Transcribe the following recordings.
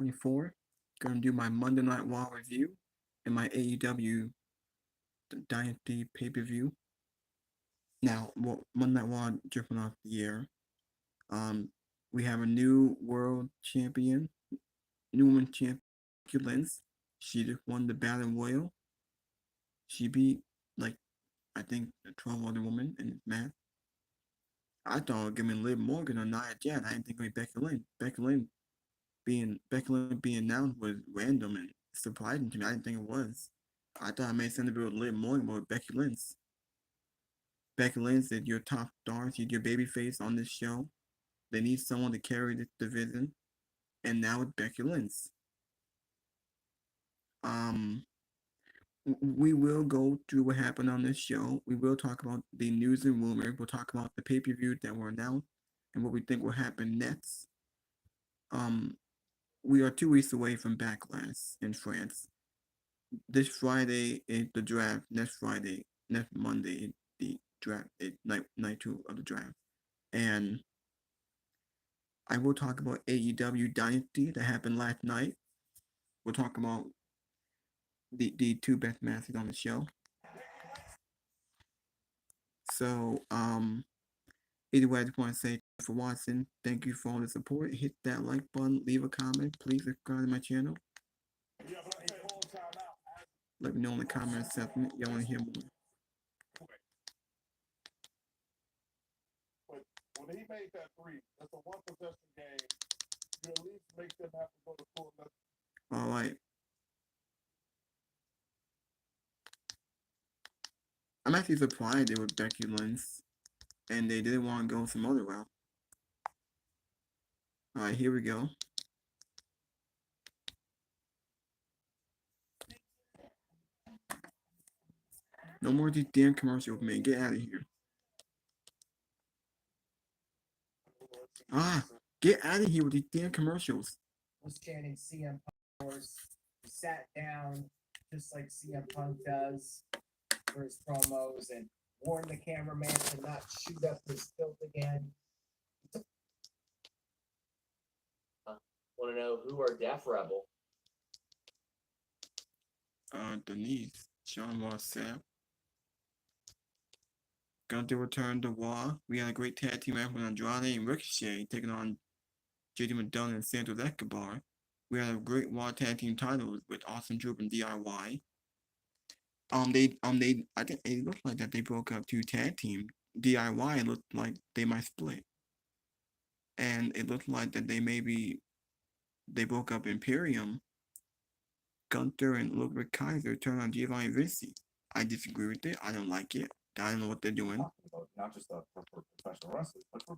24. Gonna do my Monday Night Raw review and my AEW Dynasty pay-per-view. Now, Monday Night Raw dripping off the air. Um, we have a new world champion, new woman champion, Becky Lynch. She just won the Battle Royal. She beat like I think 12 other women in this match. I thought it would give me Liv Morgan or Nia Jax. I didn't think it would be Becky Lynch. Becky Lynch being announced was random and surprising to me. I didn't think it was. I thought it made sense to be with Liv Morgan, but with Becky Lynch. Becky Lynch is your top star. She's your baby face on this show. They need someone to carry this division, and now it's Becky Lynch. Um, we will go through what happened on this show. We will talk about the news and rumors. We'll talk about the pay-per-views that were announced and what we think will happen next. Um, we are 2 weeks away from Backlash in France. This Friday is the draft. Next Monday, the draft. Night 2 of the draft, and I will talk about AEW Dynasty that happened last night. We'll talk about the two best matches on the show. So, either way, I just want to say for watching. Thank you for all the support. Hit that like button, leave a comment. Please subscribe to my channel. Let me know in the comment section. Y'all want to hear more. When he made that three, that's a one possession game. You at least make them have to go to full. All right. I'm actually surprised they were Becky Lynch, and they didn't want to go some other route. All right, here we go. No more of these damn commercials, man. Get out of here. Get out of here with these damn commercials. Was chanting CM Punk. He sat down just like CM Punk does for his promos and warned the cameraman to not shoot up his filth again. Want to know who are Death Rebel? Denise, Sean Ross Sapp. Gunther returned to Raw. We had a great tag team match with Andrade and Ricochet taking on JD McDonough and Santos Escobar. We had a great Raw tag team titles with Austin Troop and DIY. I think it looked like that they broke up two tag teams. DIY looked like they might split, and it looked like that they broke up Imperium. Gunther and Ludwig Kaiser turned on Giovanni Vinci. I disagree with it. I don't like it. I don't know what they're doing. Not just for professional wrestlers, but for.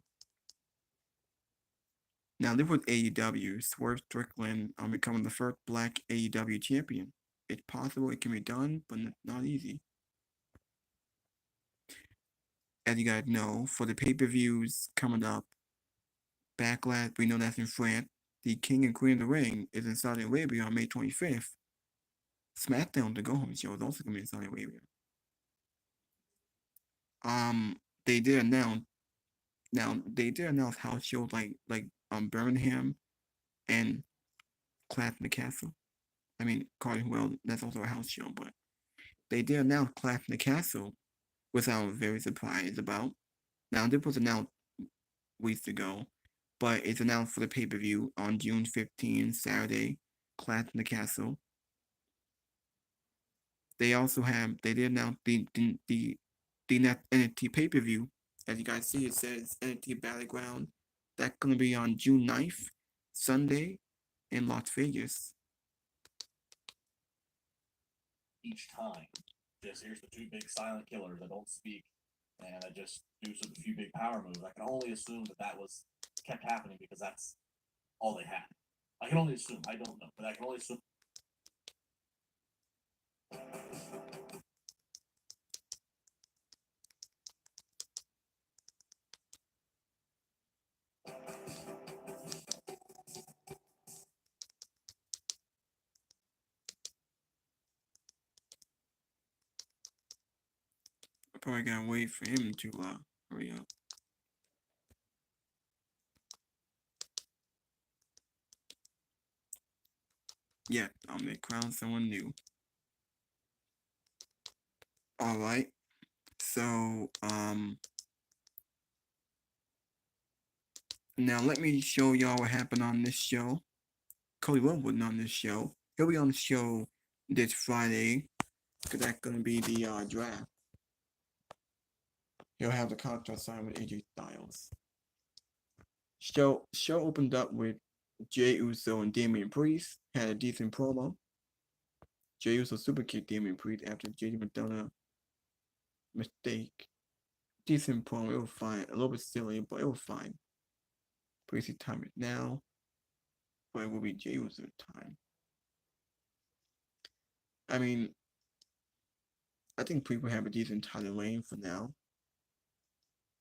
Now, this was AEW. Swerve Strickland becoming the first black AEW champion. It's possible it can be done, but not easy. As you guys know, for the pay-per-views coming up, Backlash, we know that's in France. The King and Queen of the Ring is in Saudi Arabia on May 25th. SmackDown, the go-home show, is also going to be in Saudi Arabia. They did announce house shows like Birmingham and Clash in the Castle. I mean, Cardiff, that's also a house show, but they did announce Clash in the Castle, which I was very surprised about. Now, this was announced weeks ago, but it's announced for the pay-per-view on June 15, Saturday, Clash in the Castle. They did announce the next NXT pay-per-view. As you guys see, it says NXT Battleground. That's going to be on June 9th, Sunday, in Las Vegas. Each time, just here's the two big silent killers that don't speak, and I just do a few big power moves. I can only assume that was kept happening because that's all they had. I can only assume. I don't know, but I can only assume. Probably gotta wait for him to hurry up. Yeah, they crowned someone new. All right. So, now let me show y'all what happened on this show. Cody Rhodes wasn't on this show. He'll be on the show this Friday, because that's going to be the draft. He'll have the contract signed with AJ Styles. Show opened up with Jey Uso and Damian Priest. Had a decent promo. Jey Uso super kicked Damian Priest after JD McDonough mistake. Decent promo. It was fine. A little bit silly, but it was fine. Priest's time is now, but it will be Jey Uso's time. I mean, I think people have a decent title reign for now.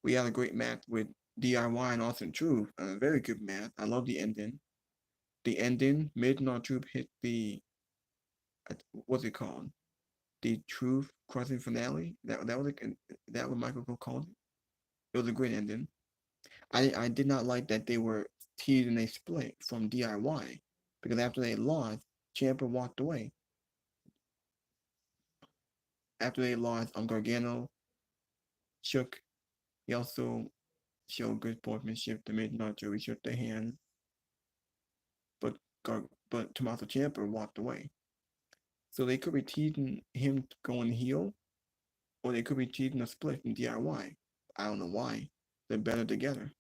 We had a great match with DIY and Austin Truth. A very good match. I love the ending. The ending, Mid and R-Truth hit the, what's it called? The Truth Crossing finale. That was that what Michael Cole called it. It was a great ending. I did not like that they were teasing a split from DIY, because after they lost, Ciampa walked away. After they lost, Gargano shook. He also showed good sportsmanship to Mid and R-Truth. He shook their hand, but Tommaso Ciampa walked away. So they could be teasing him going heel, or they could be teasing a split from DIY. I don't know why. They're better together.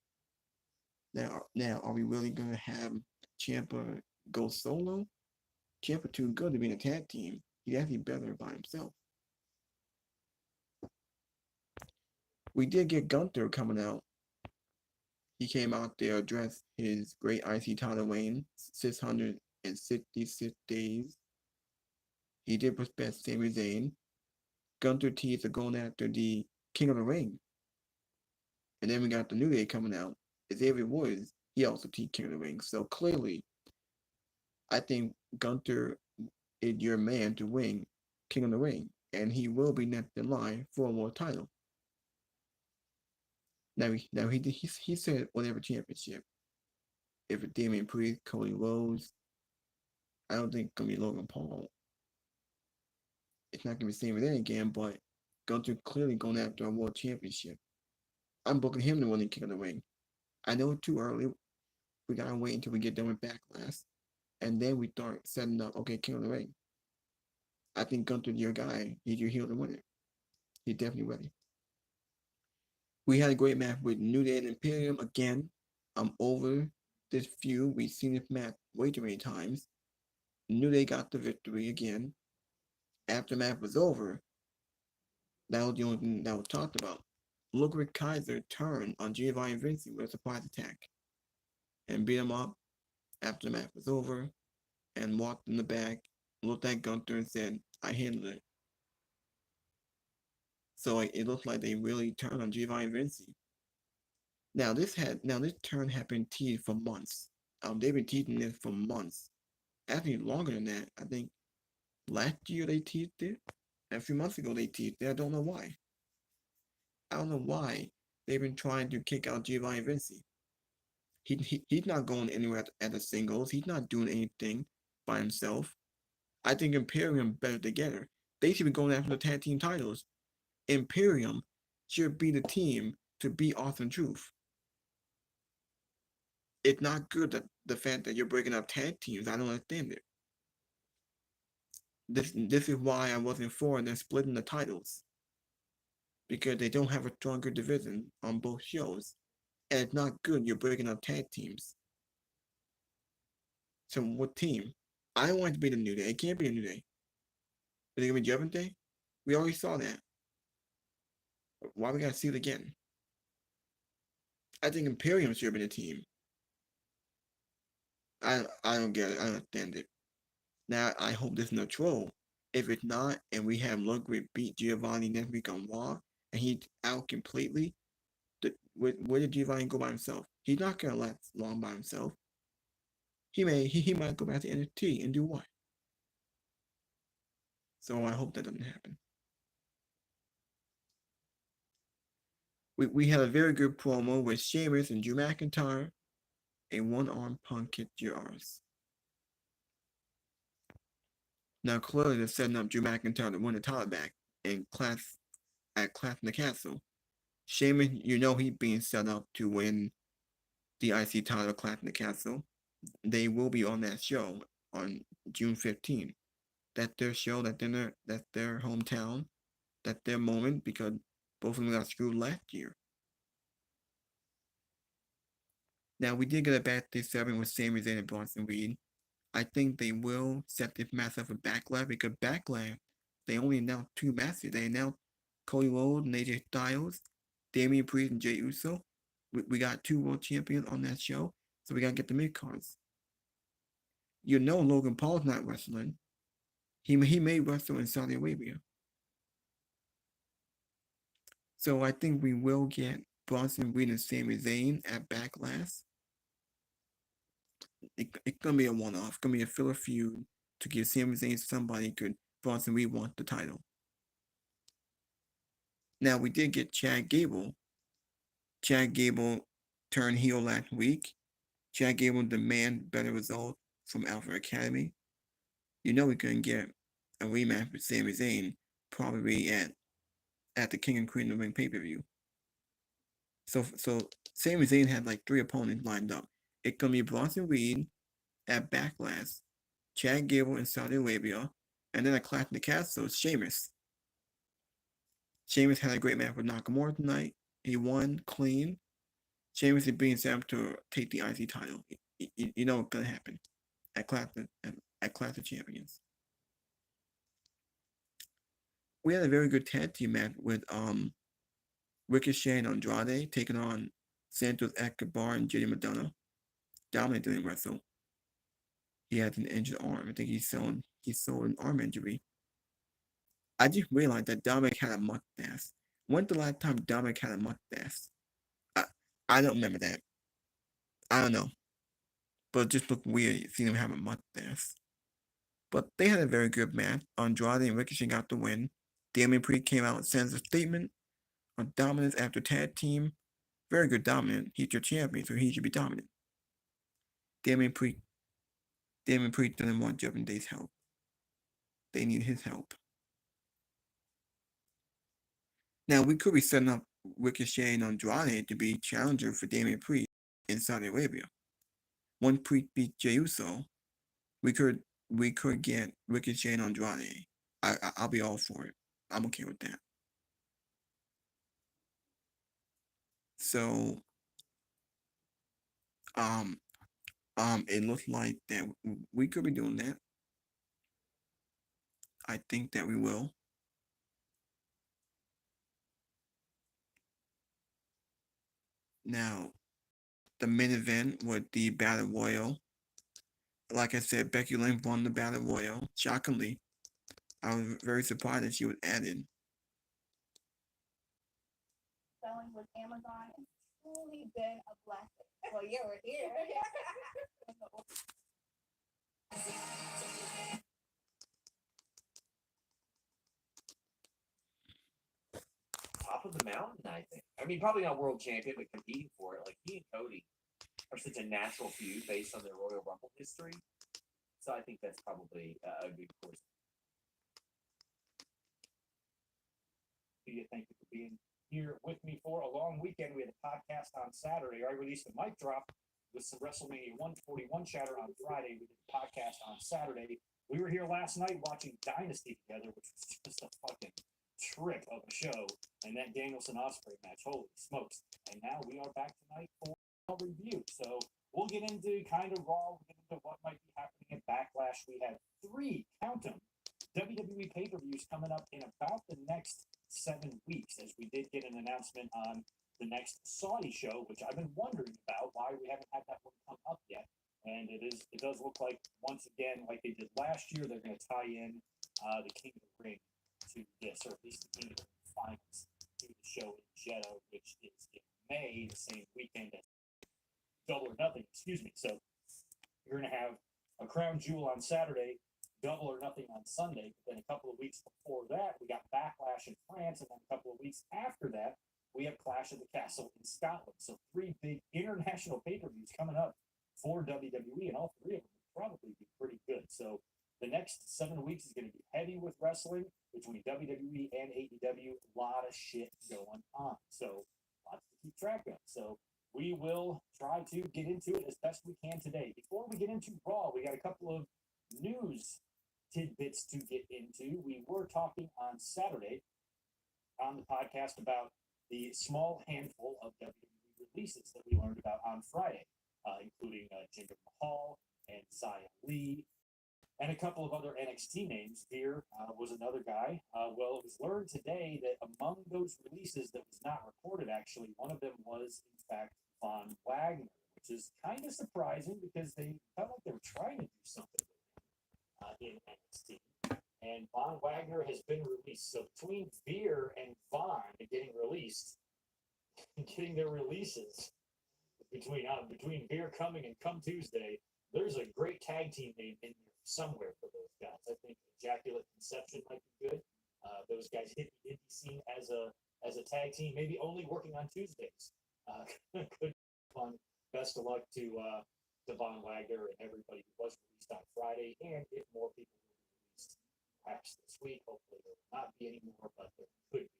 Now, are we really gonna have Ciampa go solo? Ciampa too good to be in a tag team. He'd have to be better by himself. We did get Gunther coming out. He came out there, addressed his great IC title reign, 666 days. He did respect Sami Zayn. Gunther teased are going after the King of the Ring. And then we got the New Day coming out. Xavier Woods, he also teased King of the Ring. So clearly, I think Gunther is your man to win King of the Ring. And he will be next in line for a more title. Now he said whatever championship. If it's Damian Priest, Cody Rhodes, I don't think it's gonna be Logan Paul. It's not gonna be Sami Zayn again, but Gunther clearly going after a world championship. I'm booking him to win the King of the Ring. I know it's too early. We gotta wait until we get done with Backlash, and then we start setting up. Okay, King of the Ring. I think Gunther's your guy. He's your heel to win it. He's definitely ready. We had a great match with New Day and Imperium again. I'm over this feud. We've seen this match way too many times. New Day got the victory again. After the match was over, that was the only thing that was talked about. Ludwig Kaiser turned on Giovanni Vinci with a surprise attack and beat him up after the match was over, and walked in the back, looked at Gunther and said, I handled it. So it looked like they really turned on Giovanni Vinci. Now this turn had been teased for months. They've been teasing this for months. Actually longer than that. I think last year they teased it. And a few months ago they teased it. I don't know why. I don't know why they've been trying to kick out Giovanni Vinci. He's not going anywhere at the singles. He's not doing anything by himself. I think Imperium better together. They should be going after the tag team titles. Imperium should be the team to beat Austin Truth. It's not good that the fact that you're breaking up tag teams. I don't understand it. This is why I wasn't for them splitting the titles. Because they don't have a stronger division on both shows. And it's not good you're breaking up tag teams. So what team? I want it to be the New Day. It can't be the New Day. Is it gonna be Judgment Day? We already saw that. Why we gotta see it again? I think Imperium should have been a team. I don't get it. I don't understand it. Now I hope this is no troll. If it's not, and we have Ludwig beat Giovanni next week on Raw, and he's out completely, where did Giovanni go by himself? He's not gonna last long by himself. He might go back to NXT and do what? So I hope that doesn't happen. We had a very good promo with Sheamus and Drew McIntyre. A one-arm Punk kicked your arse. Now clearly they're setting up Drew McIntyre to win the title back in Clash in the Castle. Sheamus, you know he's being set up to win the IC title Clash in the Castle. They will be on that show on June 15th. That's their show, that's their hometown, that's their moment because both of them got screwed last year. Now we did get a backstage segment with Sami Zayn and Bronson Reed. I think they will set this match up for Backlash because Backlash, they only announced 2 matches. They announced Cody Rhodes and AJ Styles, Damian Priest and Jey Uso. We got 2 world champions on that show, so we gotta get the mid cards. You know Logan Paul's not wrestling. He may wrestle in Saudi Arabia. So I think we will get Bronson Reed and Sami Zayn at Backlash. It's gonna be a one-off. It's gonna be a filler feud to give Sami Zayn somebody could Bronson Reed want the title. Now we did get Chad Gable. Chad Gable turned heel last week. Chad Gable demand better results from Alpha Academy. You know we couldn't get a rematch with Sami Zayn probably at the King and Queen of the Ring pay-per-view. So Sami Zayn had like 3 opponents lined up. It's gonna be Bronson Reed at Backlash, Chad Gable in Saudi Arabia, and then a Clash in the Castle, Sheamus. Sheamus had a great match with Nakamura tonight. He won clean. Sheamus is being set up to take the IC title. You know what's gonna happen at Clash of Champions. We had a very good tag team match with Ricochet and Andrade taking on Santos Escobar and JD Madonna. Dominic didn't wrestle. He has an injured arm. I think he sold an arm injury. I just realized that Dominic had a mustache. When's the last time Dominic had a mustache? I don't remember that. I don't know. But it just looked weird seeing him have a mustache. But they had a very good match. Andrade and Ricochet got the win. Damian Priest came out and sends a statement on dominance after tag team. Very good dominant. He's your champion, so he should be dominant. Damian Priest doesn't want Judgment Day's help. They need his help. Now we could be setting up Ricochet and Andrade to be challenger for Damian Priest in Saudi Arabia. Once Priest beats Jey Uso, we could get Ricochet and Andrade. I'll be all for it. I'm okay with that. So it looks like that we could be doing that. I think that we will. Now, the main event with the Battle Royal. Like I said, Becky Lynch won the Battle Royal. Shockingly, I was very surprised that she was added. Selling with Amazon has truly been a blessing. Well, you were here. Top of the mountain, I think. I mean, probably not world champion, but competing for it. Like he and Cody are such a natural feud based on their Royal Rumble history. So I think that's probably a good course. Thank you for being here with me for a long weekend. We had a podcast on Saturday. I released a mic drop with some WrestleMania 141 chatter on Friday. We did a podcast on Saturday. We were here last night watching Dynasty together, which was just a fucking trip of a show. And that Danielson Ospreay match, holy smokes. And now we are back tonight for a review. So we'll get into kind of Raw, we'll get into what might be happening at Backlash. We have 3, count them, WWE pay-per-views coming up in about the next 7 weeks, as we did get an announcement on the next Saudi show, which I've been wondering about why we haven't had that one come up yet. And it does look like, once again, like they did last year, they're going to tie in the King of the Ring to this, or at least the King of the Ring finals to the show in Jeddah, which is in May, the same weekend as Double or Nothing, excuse me. So you're going to have a crown jewel on Saturday, Double or Nothing on Sunday. But then a couple of weeks before that, we got Backlash in France, and then a couple of weeks after that, we have Clash of the Castle in Scotland. So 3 big international pay-per-views coming up for WWE, and all 3 of them will probably be pretty good. So the next 7 weeks is going to be heavy with wrestling between WWE and AEW. A lot of shit going on. So lots to keep track of. So we will try to get into it as best we can today. Before we get into Raw, we got a couple of news tidbits to get into. We were talking on Saturday on the podcast about the small handful of WWE releases that we learned about on Friday, including Jinder Mahal and Xia Li, and a couple of other NXT names. Here was another guy. Well, it was learned today that among those releases that was not recorded, actually, one of them was, in fact, Von Wagner, which is kind of surprising because they felt like they were trying to do something in NXT. And Von Wagner has been released. So between Veer and Von getting released, getting their releases, between Veer coming and Come Tuesday, there's a great tag team name in there somewhere for those guys. I think Ejaculate Conception might be good. Those guys hit the indie scene as a tag team, maybe only working on Tuesdays. Could be fun. Best of luck to Von Wagner and everybody who was released on Friday, and if more people will be released perhaps this week, hopefully there will not be any more, but there could be.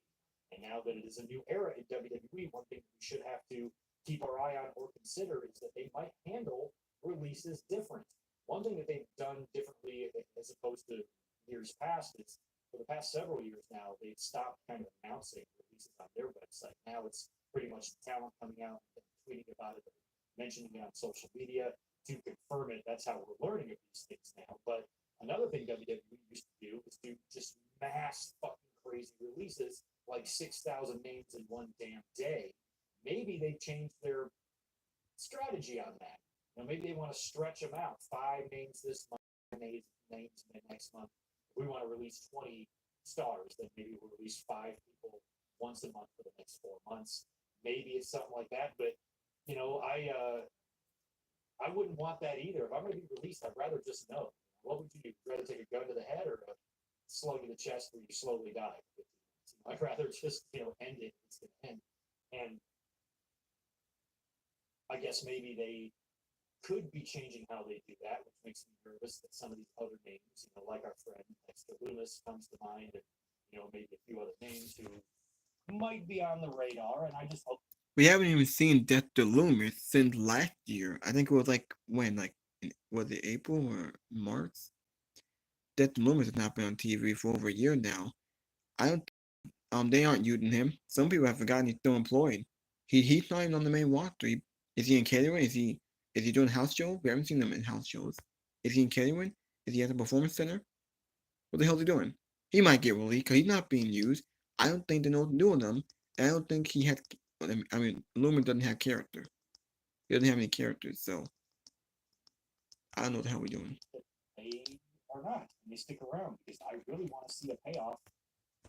And now that it is a new era in WWE, one thing we should have to keep our eye on or consider is that they might handle releases different. One thing that they've done differently as opposed to years past is for the past several years now, they've stopped kind of announcing releases on their website. Now it's pretty much the talent coming out and tweeting about it, or mentioning it on social media to confirm it. That's how we're learning of these things now. But another thing WWE used to do is do just mass fucking crazy releases, like 6,000 names in one damn day. Maybe they've changed their strategy on that. Maybe they want to stretch them out. 5 names this month, 5 names next month. If we want to release 20 stars, then maybe we'll release 5 people once a month for the next 4 months. Maybe it's something like that. But I wouldn't want that either. If I'm going to be released, I'd rather just know. What would you do? Would you rather take a gun to the head or a slug to the chest where you slowly die? I'd rather just end it. It's going to end. And I guess maybe they could be changing how they do that, which makes me nervous that some of these other names, like our friend Dexter Loomis comes to mind, and maybe a few other names who might be on the radar. And I just hope we haven't even seen Dexter Loomis since last year. I think it was like when, was it April or March? Dexter Loomis has not been on TV for over a year now. I don't. They aren't using him. Some people have forgotten he's still employed. He's not even on the main roster. Is he in catering? Is he doing house shows? We haven't seen him in house shows. Is he in catering? Is he at the performance center? What the hell is he doing? He might get released because he's not being used. I don't think they know what to do with him. And I don't think he has. I mean, Loomis doesn't have character. He doesn't have any characters, so I don't know what the hell we're doing. they are not. And they stick around because I really want to see a payoff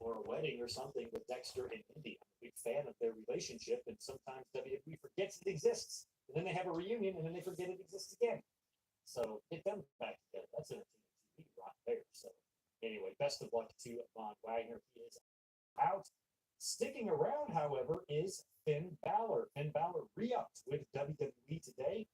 or a wedding or something with Dexter and Indy. I'm a big fan of their relationship, and sometimes WWE forgets it exists. And then they have a reunion, and then they forget it exists again. So get them back together. That's entertainment TV right there. So anyway, best of luck to Von Wagner. He is out. Sticking around, however, is Finn Balor. Finn Balor re-upped with WWE today,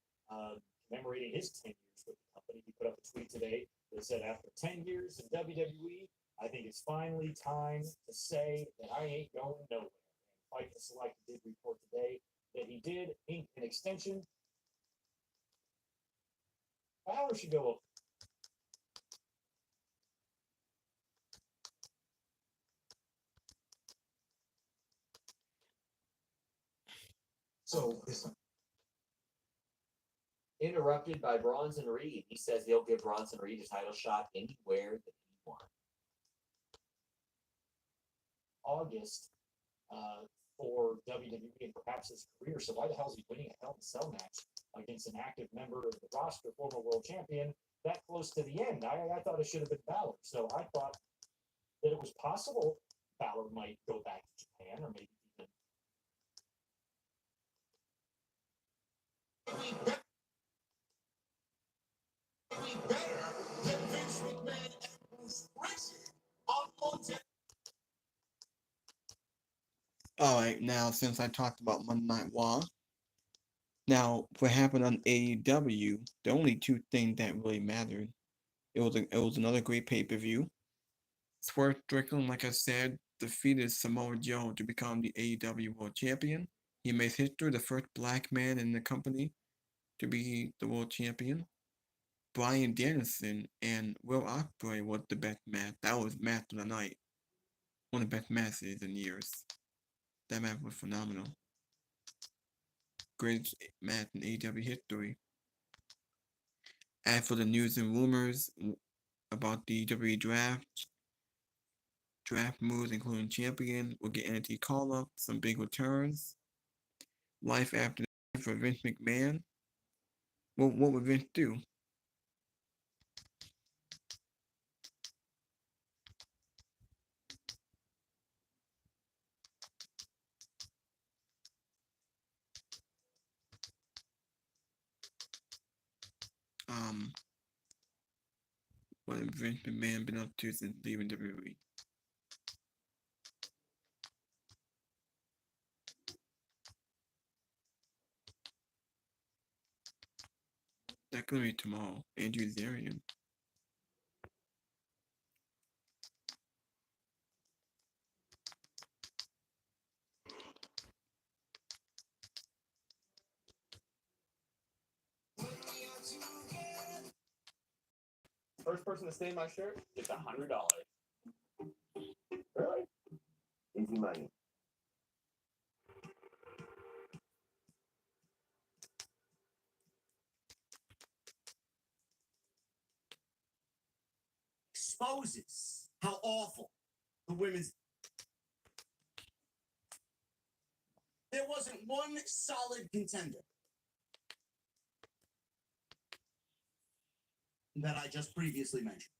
commemorating his 10 years with the company. He put up a tweet today that said, after 10 years in WWE, I think it's finally time to say that I ain't going nowhere. And Fight the Select did report today that he did ink an extension. Balor should go over. So, interrupted by Bronson Reed. He says he'll give Bronson Reed a title shot anywhere that he wants. August for WWE and perhaps his career. So why the hell is he winning a Hell in a Cell match against an active member of the roster, former world champion, that close to the end? I thought it should have been Balor. So I thought that it was possible Balor might go back to Japan or maybe even. Alright, now since I talked about Monday Night Raw, now what happened on AEW, the only 2 things that really mattered It was another great pay-per-view. Swerve Strickland, like I said, defeated Samoa Joe to become the AEW World Champion. He made history, the first black man in the company to be the world champion. Bryan Danielson and Will Ospreay was the best match. That was match of the night. One of the best matches in years. That match was phenomenal. Greatest match in AEW history. As for the news and rumors about the WWE draft moves including champion, we'll get NXT call-up, some big returns. Life after the for Vince McMahon. What would Vince do? What has Vince McMahon been up to since leaving WWE? That could be tomorrow. Andrew Zarian. First person to stain my shirt gets $100. Really? Easy money. Exposes how awful the women's. There wasn't one solid contender that I just previously mentioned.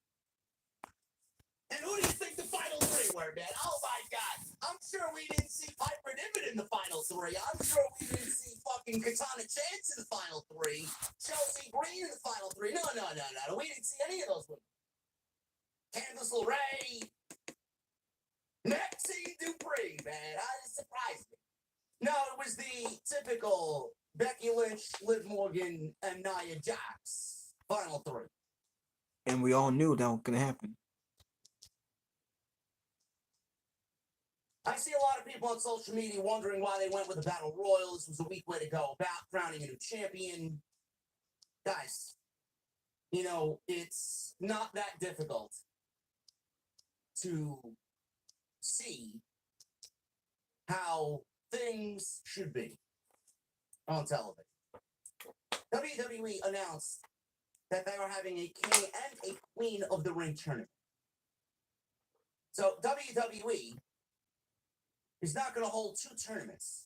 And who do you think the final three were, man? Oh my God. I'm sure we didn't see Piper Niven in the final three. I'm sure we didn't see fucking Katana Chance in the final three. Chelsea Green in the final three. No. We didn't see any of those women. Candice LeRae. Maxine Dupree, man. It surprised me. No, it was the typical Becky Lynch, Liv Morgan, and Nia Jax final three. And we all knew that was gonna happen. I see a lot of people on social media wondering why they went with a battle royal. This was a weak way to go about crowning a new champion. Guys, it's not that difficult to see how things should be on television. WWE announced that they are having a king and a queen of the ring tournament. So WWE is not going to hold two tournaments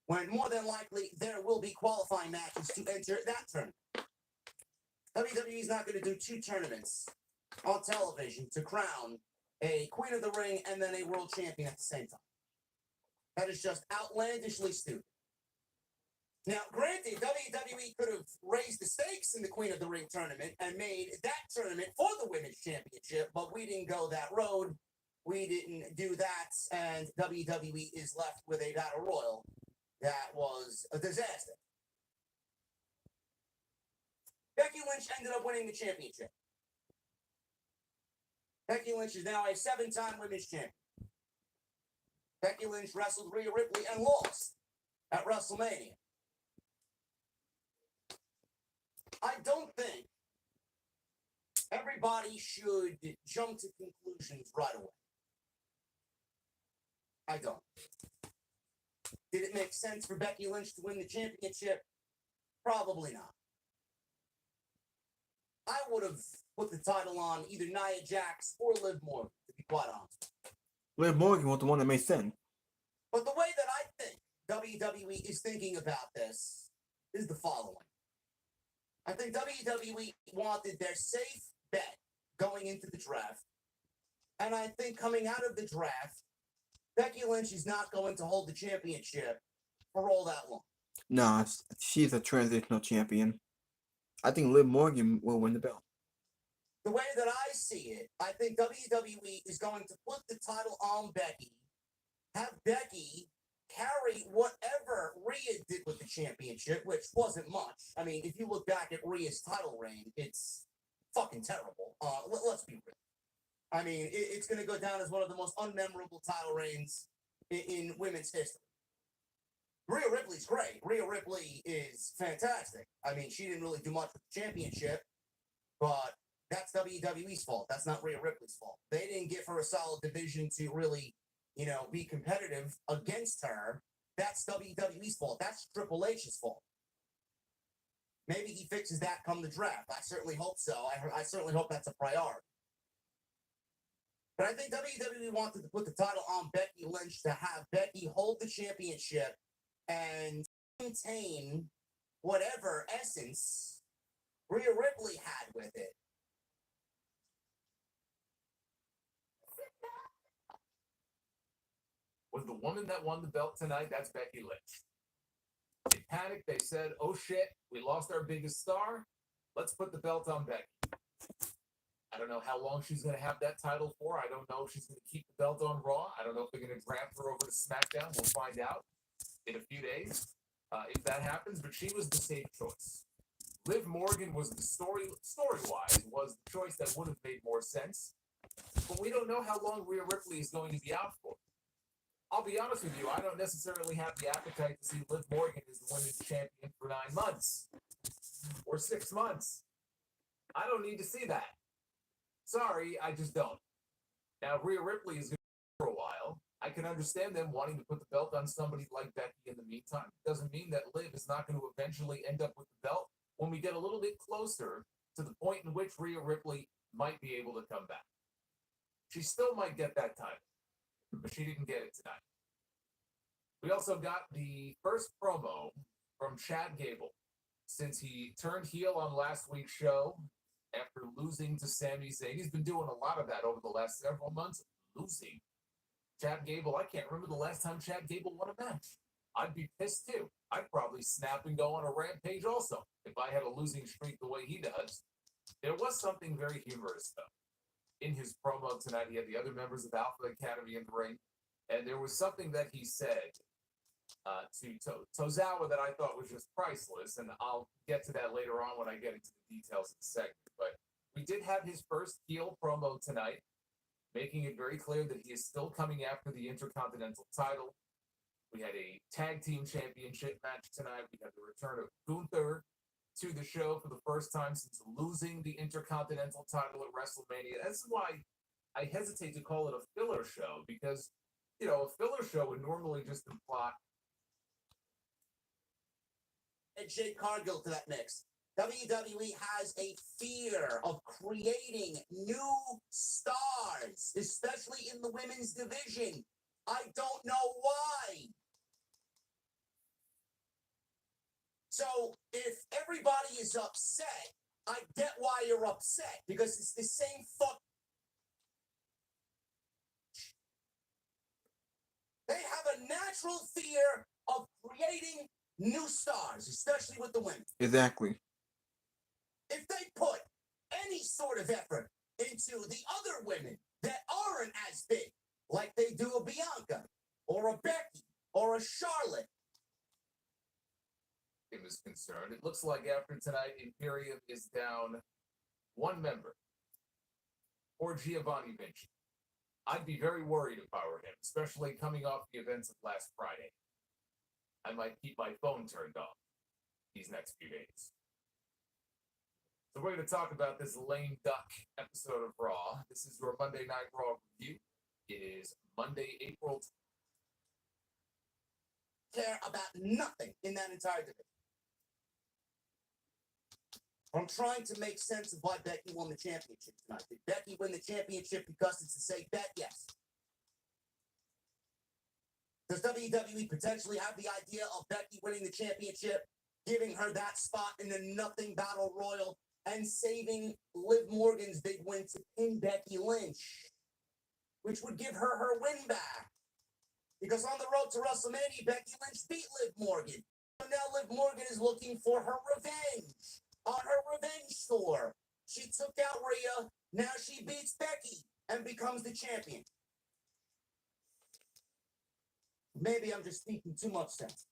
when more than likely there will be qualifying matches to enter that tournament. WWE is not going to do two tournaments on television to crown a queen of the ring and then a world champion at the same time. That is just outlandishly stupid. Now, granted, WWE could have raised the stakes in the Queen of the Ring tournament and made that tournament for the Women's Championship, but we didn't go that road. We didn't do that, and WWE is left with a battle royal that was a disaster. Becky Lynch ended up winning the championship. Becky Lynch is now a 7-time women's champion. Becky Lynch wrestled Rhea Ripley and lost at WrestleMania. I don't think everybody should jump to conclusions right away. I don't. Did it make sense for Becky Lynch to win the championship? Probably not. I would have put the title on either Nia Jax or Liv Morgan, to be quite honest. Liv Morgan was the one that made sense. But the way that I think WWE is thinking about this is the following. I think WWE wanted their safe bet going into the draft. And I think coming out of the draft, Becky Lynch is not going to hold the championship for all that long. No, she's a transitional champion. I think Liv Morgan will win the belt. The way that I see it, I think WWE is going to put the title on Becky, have Becky carry whatever Rhea did with the championship, which wasn't much. I mean, if you look back at Rhea's title reign, it's fucking terrible. Let's be real. I mean, it's going to go down as one of the most unmemorable title reigns in women's history. Rhea Ripley's great. Rhea Ripley is fantastic. I mean, she didn't really do much with the championship, but that's WWE's fault. That's not Rhea Ripley's fault. They didn't give her a solid division to really, be competitive against her. That's WWE's fault. That's Triple H's fault. Maybe he fixes that come the draft. I certainly hope so. I certainly hope that's a priority. But I think WWE wanted to put the title on Becky Lynch to have Becky hold the championship and maintain whatever essence Rhea Ripley had with it. Was the woman that won the belt tonight, that's Becky Lynch. They panicked. They said, oh shit, we lost our biggest star. Let's put the belt on Becky. I don't know how long she's going to have that title for. I don't know if she's going to keep the belt on Raw. I don't know if they're going to draft her over to SmackDown. We'll find out in a few days if that happens. But she was the safe choice. Liv Morgan was the story-wise, was the choice that would have made more sense. But we don't know how long Rhea Ripley is going to be out for. I'll be honest with you, I don't necessarily have the appetite to see Liv Morgan as the women's champion for 9 months or 6 months. I don't need to see that. Sorry, I just don't. Now, Rhea Ripley is going to be for a while. I can understand them wanting to put the belt on somebody like Becky in the meantime. It doesn't mean that Liv is not going to eventually end up with the belt when we get a little bit closer to the point in which Rhea Ripley might be able to come back. She still might get that title, but she didn't get it tonight. We also got the first promo from Chad Gable since he turned heel on last week's show after losing to Sami Zayn. He's been doing a lot of that over the last several months, losing. Chad Gable, I can't remember the last time Chad Gable won a match. I'd be pissed too. I'd probably snap and go on a rampage also if I had a losing streak the way he does. There was something very humorous, though. In his promo tonight, he had the other members of Alpha Academy in the ring, and there was something that he said to Tozawa that I thought was just priceless, and I'll get to that later on when I get into the details of the segment. But we did have his first heel promo tonight, making it very clear that he is still coming after the Intercontinental title. We had a tag team championship match tonight. We had the return of Gunther to the show for the first time since losing the Intercontinental title at WrestleMania. That's why I hesitate to call it a filler show, because, a filler show would normally just imply. And Jade Cargill to that mix. WWE has a fear of creating new stars, especially in the women's division. I don't know why. So if everybody is upset, I get why you're upset, because it's the same fuck. They have a natural fear of creating new stars, especially with the women. Exactly. If they put any sort of effort into the other women that aren't as big, like they do a Bianca or a Becky or a Charlotte, Is concerned. It looks like after tonight, Imperium is down one member, or Giovanni Vinci. I'd be very worried if I were him, especially coming off the events of last Friday. I might keep my phone turned off these next few days. So we're going to talk about this lame duck episode of Raw. This is your Monday Night Raw review. It is Monday, April. Care about nothing in that entire division. I'm trying to make sense of why Becky won the championship tonight. Did Becky win the championship because it's a safe bet? Yes. Does WWE potentially have the idea of Becky winning the championship, giving her that spot in the Nothing Battle Royal, and saving Liv Morgan's big win to pin Becky Lynch, which would give her her win back? Because on the road to WrestleMania, Becky Lynch beat Liv Morgan. So now Liv Morgan is looking for her revenge on her revenge tour. She took out Rhea. Now she beats Becky and becomes the champion. Maybe I'm just speaking too much sense.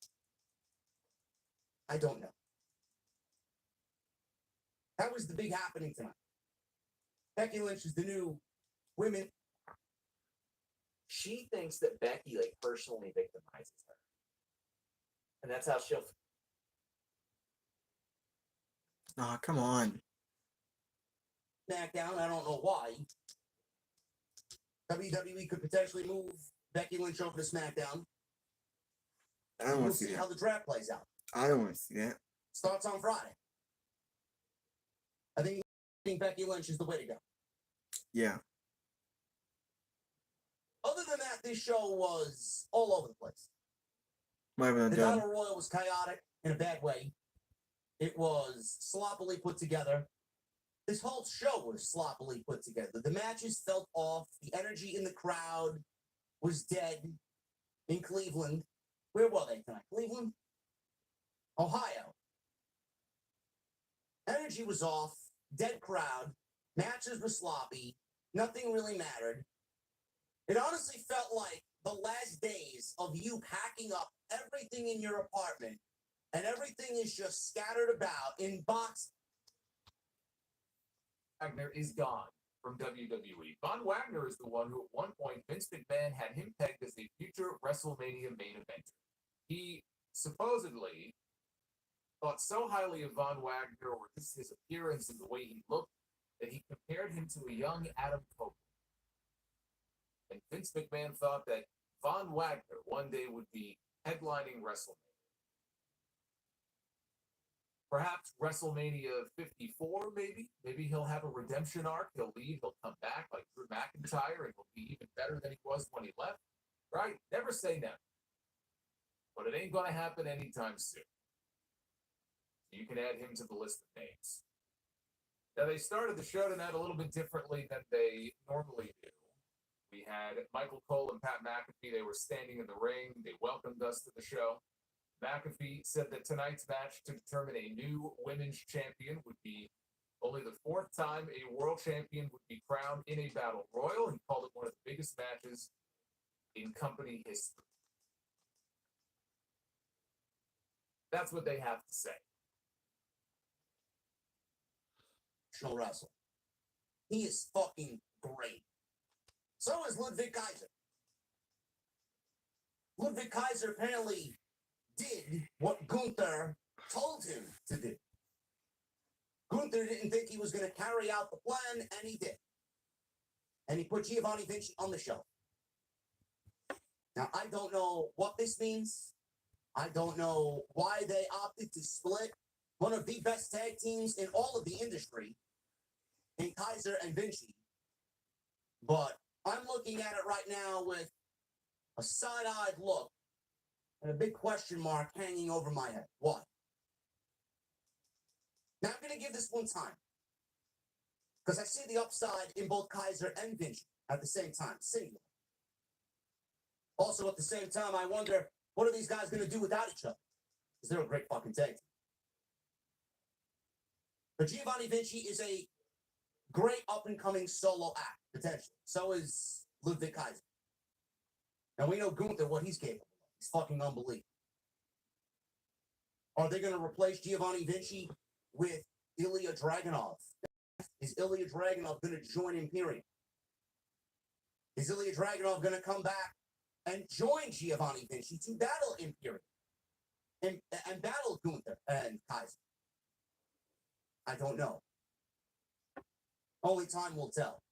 I don't know. That was the big happening tonight. Becky Lynch is the new women. She thinks that Becky like personally victimizes her, and that's how she'll. Oh, come on. SmackDown. I don't know why. WWE could potentially move Becky Lynch over to SmackDown. I don't We'll want to see see how that. the draft plays out. I don't want to see that. Starts on Friday. I think Becky Lynch is the way to go. Yeah. Other than that, this show was all over the place. Might have been The done. Battle Royal was chaotic in a bad way. It was sloppily put together. This whole show was sloppily put together. The matches felt off. The energy in the crowd was dead in Cleveland. Where were they tonight? Cleveland? Ohio. Energy was off. Dead crowd. Matches were sloppy. Nothing really mattered. It honestly felt like the last days of you packing up everything in your apartment, and everything is just scattered about in boxes. Wagner is gone from WWE. Von Wagner is the one who, at one point, Vince McMahon had him pegged as a future WrestleMania main eventer. He supposedly thought so highly of Von Wagner, or just his appearance and the way he looked, that he compared him to a young Adam Cole. And Vince McMahon thought that Von Wagner one day would be headlining WrestleMania. Perhaps WrestleMania 54, maybe. Maybe he'll have a redemption arc. He'll leave, he'll come back like Drew McIntyre, and he'll be even better than he was when he left. Right? Never say never. But it ain't going to happen anytime soon. You can add him to the list of names. Now, they started the show tonight a little bit differently than they normally do. We had Michael Cole and Pat McAfee. They were standing in the ring. They welcomed us to the show. McAfee said that tonight's match to determine a new women's champion would be only the fourth time a world champion would be crowned in a battle royal. He called it one of the biggest matches in company history. That's what they have to say. Wrestler. He is fucking great. So is Ludwig Kaiser. Ludwig Kaiser apparently did what Gunther told him to do. Gunther didn't think he was going to carry out the plan, and he did. And he put Giovanni Vinci on the show. Now, I don't know what this means. I don't know why they opted to split one of the best tag teams in all of the industry in Kaiser and Vinci. But I'm looking at it right now with a side-eyed look and a big question mark hanging over my head. Why? Now, I'm going to give this one time, because I see the upside in both Kaiser and Vinci at the same time, singular. Also, at the same time, I wonder, what are these guys going to do without each other? Because they're a great fucking tag team. But Giovanni Vinci is a great up-and-coming solo act, potentially. So is Ludwig Kaiser. And we know Gunther, what he's capable of. He's fucking unbelievable. Are they going to replace Giovanni Vinci with Ilya Dragunov? Is Ilya Dragunov going to join Imperium? Is Ilya Dragunov going to come back and join Giovanni Vinci to battle Imperium? And battle Gunther and Kaiser? I don't know. Only time will tell.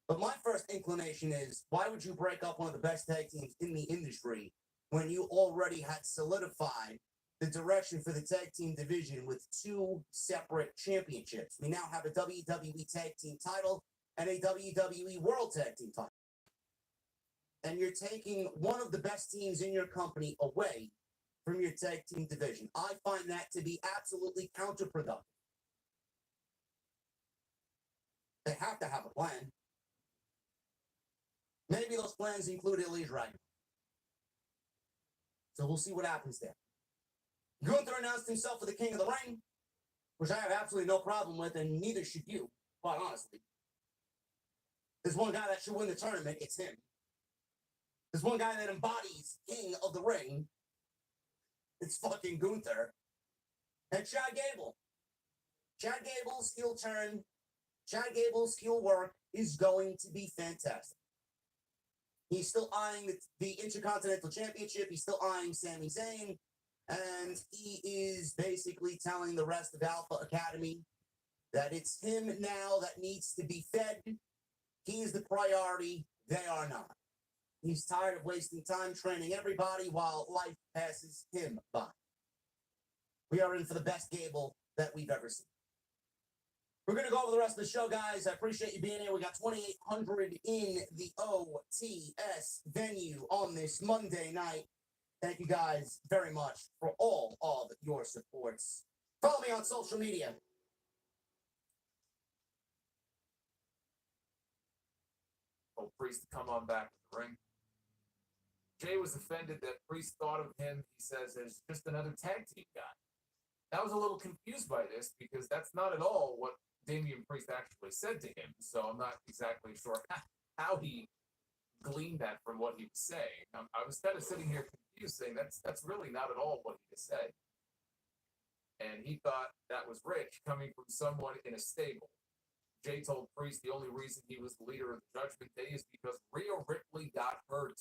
But my first inclination is, why would you break up one of the best tag teams in the industry when you already had solidified the direction for the tag team division with two separate championships? We now have a WWE Tag Team title and a WWE World Tag Team title. And you're taking one of the best teams in your company away from your tag team division. I find that to be absolutely counterproductive. They have to have a plan. Maybe those plans include Ilya Dragunov. So we'll see what happens there. Gunther announced himself for the King of the Ring, which I have absolutely no problem with, and neither should you, quite honestly. There's one guy that should win the tournament, it's him. There's one guy that embodies King of the Ring, it's fucking Gunther. And Chad Gable. Chad Gable's heel turn Chad Gable's heel work is going to be fantastic. He's still eyeing the Intercontinental Championship. He's still eyeing Sami Zayn. And he is basically telling the rest of Alpha Academy that it's him now that needs to be fed. He is the priority. They are not. He's tired of wasting time training everybody while life passes him by. We are in for the best Gable that we've ever seen. We're going to go over the rest of the show, guys. I appreciate you being here. We got 2,800 in the OTS venue on this Monday night. Thank you guys very much for all of your supports. Follow me on social media. Told Priest to come on back to the ring. Jay was offended that Priest thought of him, he says, as just another tag team guy. I was a little confused by this because that's not at all what Damian Priest actually said to him. So I'm not exactly sure how he gleaned that from what he was saying. I was kind of sitting here confused, saying that's really not at all what he said. And he thought that was rich coming from someone in a stable. Jay told Priest the only reason he was the leader of the Judgment Day is because Rhea Ripley got hurt.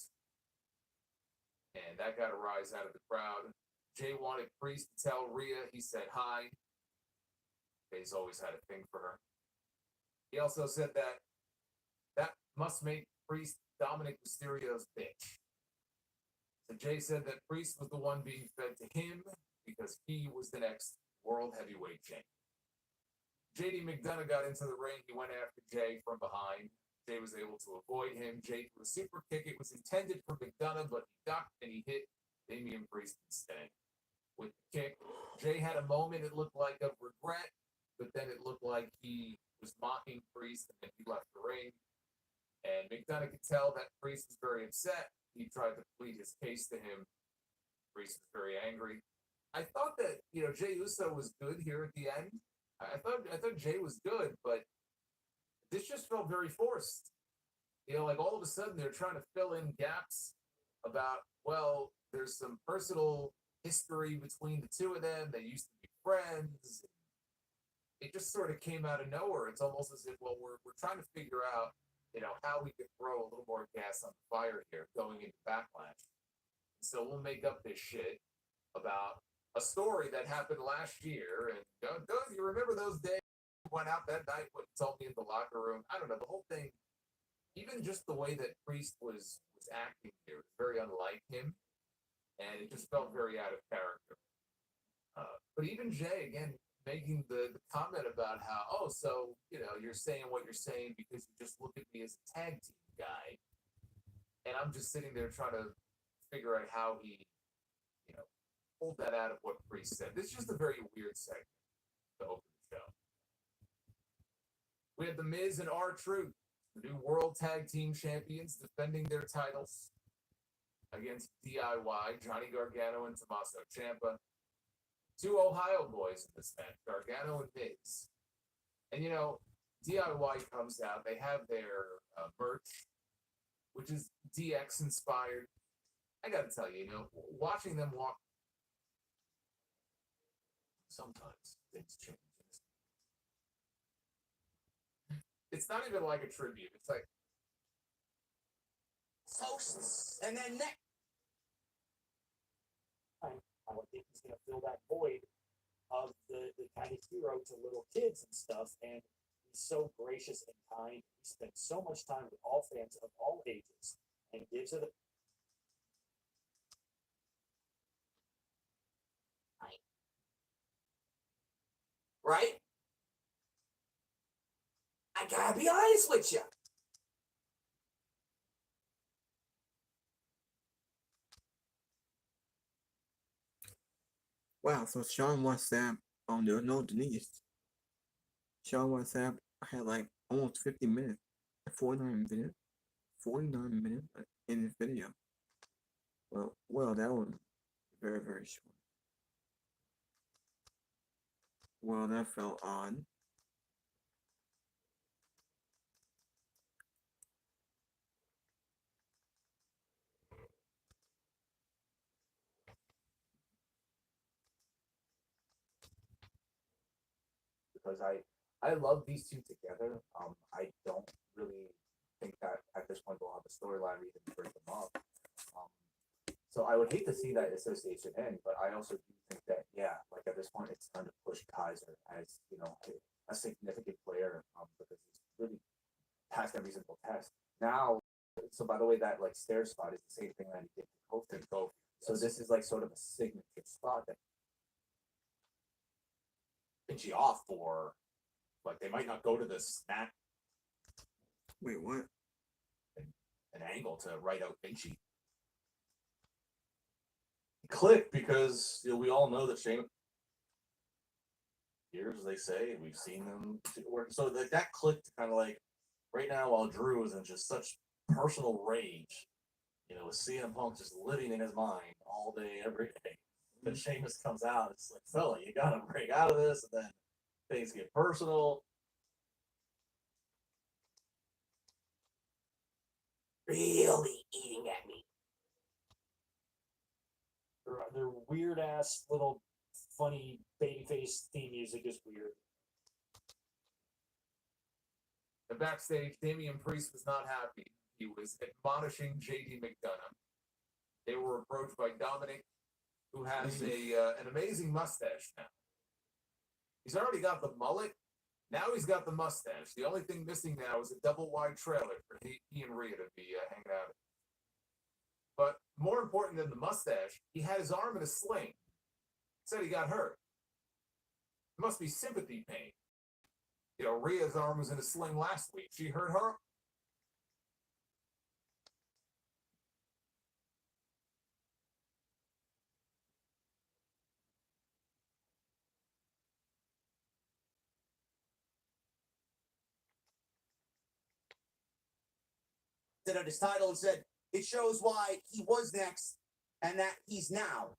And that got a rise out of the crowd. Jay wanted Priest to tell Rhea he said hi. Jay's always had a thing for her. He also said that must make Priest Dominic Mysterio's bitch. So Jay said that Priest was the one being fed to him because he was the next World Heavyweight Champion. JD McDonough got into the ring. He went after Jay from behind. Jay was able to avoid him. Jay threw a super kick. It was intended for McDonough, but he ducked and he hit Damian Priest instead. With the kick, Jay had a moment, it looked like, of regret, but then it looked like he was mocking Priest, and then he left the ring. And McDonough could tell that Priest was very upset. He tried to plead his case to him. Priest was very angry. I thought that, Jey Uso was good here at the end. I thought Jay was good, but this just felt very forced. Like all of a sudden they're trying to fill in gaps about, well, there's some personal history between the two of them. They used to be friends. It just sort of came out of nowhere. It's almost as if, well, we're trying to figure out, how we could throw a little more gas on the fire here going into Backlash. So we'll make up this shit about a story that happened last year. And Doug, you remember those days you went out that night when you told me in the locker room? I don't know, the whole thing, even just the way that Priest was acting here was very unlike him. And it just felt very out of character. But even Jay, again, making the comment about how, so, you're saying what you're saying because you just look at me as a tag team guy. And I'm just sitting there trying to figure out how he, pulled that out of what Priest said. This is just a very weird segment to open the show. We had The Miz and R-Truth, the new World Tag Team Champions, defending their titles against DIY, Johnny Gargano and Tommaso Ciampa. Two Ohio boys in this match, Gargano and Miz. And, DIY comes out. They have their merch, which is DX inspired. I got to tell you, watching them walk, sometimes things change. It's not even like a tribute. It's like Toasts and then next. I think he's going to fill that void of the kind of hero to little kids and stuff. And he's so gracious and kind. He spends so much time with all fans of all ages and gives it a Right? I gotta be honest with you. Wow, so Sean WhatsApp, there was no Denise. Sean WhatsApp had like almost 50 minutes, 49 minutes in this video. Well, that was very, very short. Well, that felt odd. because I I love these two together. I don't really think that at this point they'll have a storyline reason to break them up. So I would hate to see that association end, but I also do think that, yeah, like at this point, it's time to push Kaiser as, you know, a significant player, because he's really passed every single test. Now, so by the way, that like stair spot is the same thing that he did to Kofi. So this is like sort of a signature spot that Vinci off for, like they might not go to the snap Wait, what? an angle to write out Vinci. Click because, you know, we all know that Shane. Years, they say, we've seen them work. So that clicked kind of like right now while Drew is in just such personal rage, you know, with CM Punk just living in his mind all day, every day. Then Sheamus comes out, it's like, fella, you gotta break out of this, and then things get personal. Really eating at me. Their weird ass little funny babyface theme music is weird. The backstage, Damian Priest was not happy. He was admonishing JD McDonough. They were approached by Dominic, who has an amazing mustache now. He's already got the mullet. Now he's got the mustache. The only thing missing now is a double wide trailer for he and Rhea to be hanging out in. But more important than the mustache, he had his arm in a sling. Said he got hurt. It must be sympathy pain. You know, Rhea's arm was in a sling last week. She hurt her. Of his title and said it shows why he was next and that he's now.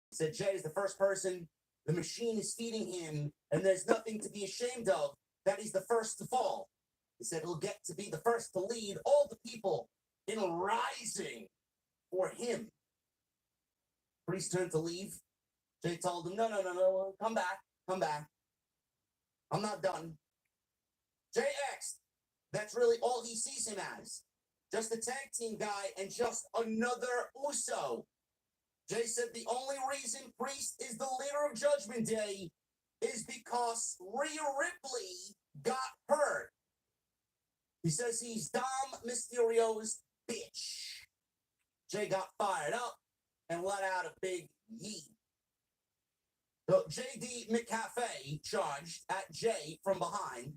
He said Jay is the first person the machine is feeding him, and there's nothing to be ashamed of that he's the first to fall. He said he'll get to be the first to lead all the people in rising for him. Priest turned to leave. Jay told him, no, come back. I'm not done. Jay asked, that's really all he sees him as. Just a tag team guy and just another Uso. Jay said the only reason Priest is the leader of Judgment Day is because Rhea Ripley got hurt. He says he's Dom Mysterio's bitch. Jay got fired up and let out a big yee. So JD McCafe charged at Jay from behind,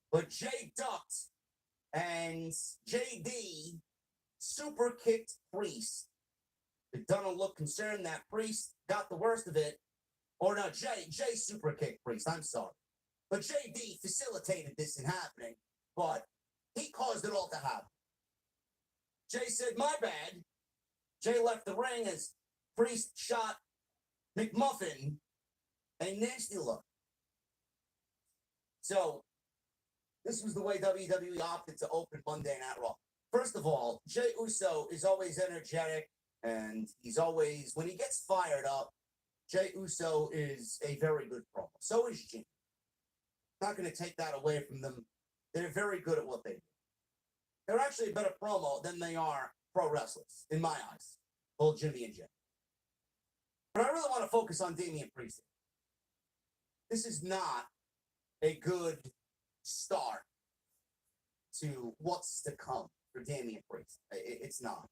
but Jay ducked and JD super kicked Priest. McDonough looked concerned that Priest got the worst of it. Or no, Jay super kicked Priest, I'm sorry. But JD facilitated this in happening, but he caused it all to happen. Jay said, my bad. Jay left the ring as Priest shot McMuffin a nasty look. So, this was the way WWE opted to open Monday Night Raw. First of all, Jey Uso is always energetic, and he's always, when he gets fired up, Jey Uso is a very good promo. So is Jimmy. Not going to take that away from them. They're very good at what they do. They're actually a better promo than they are pro wrestlers, in my eyes. Both Jimmy and Jey. But I really want to focus on Damian Priest. This is not a good start to what's to come for Damian Priest. It's not.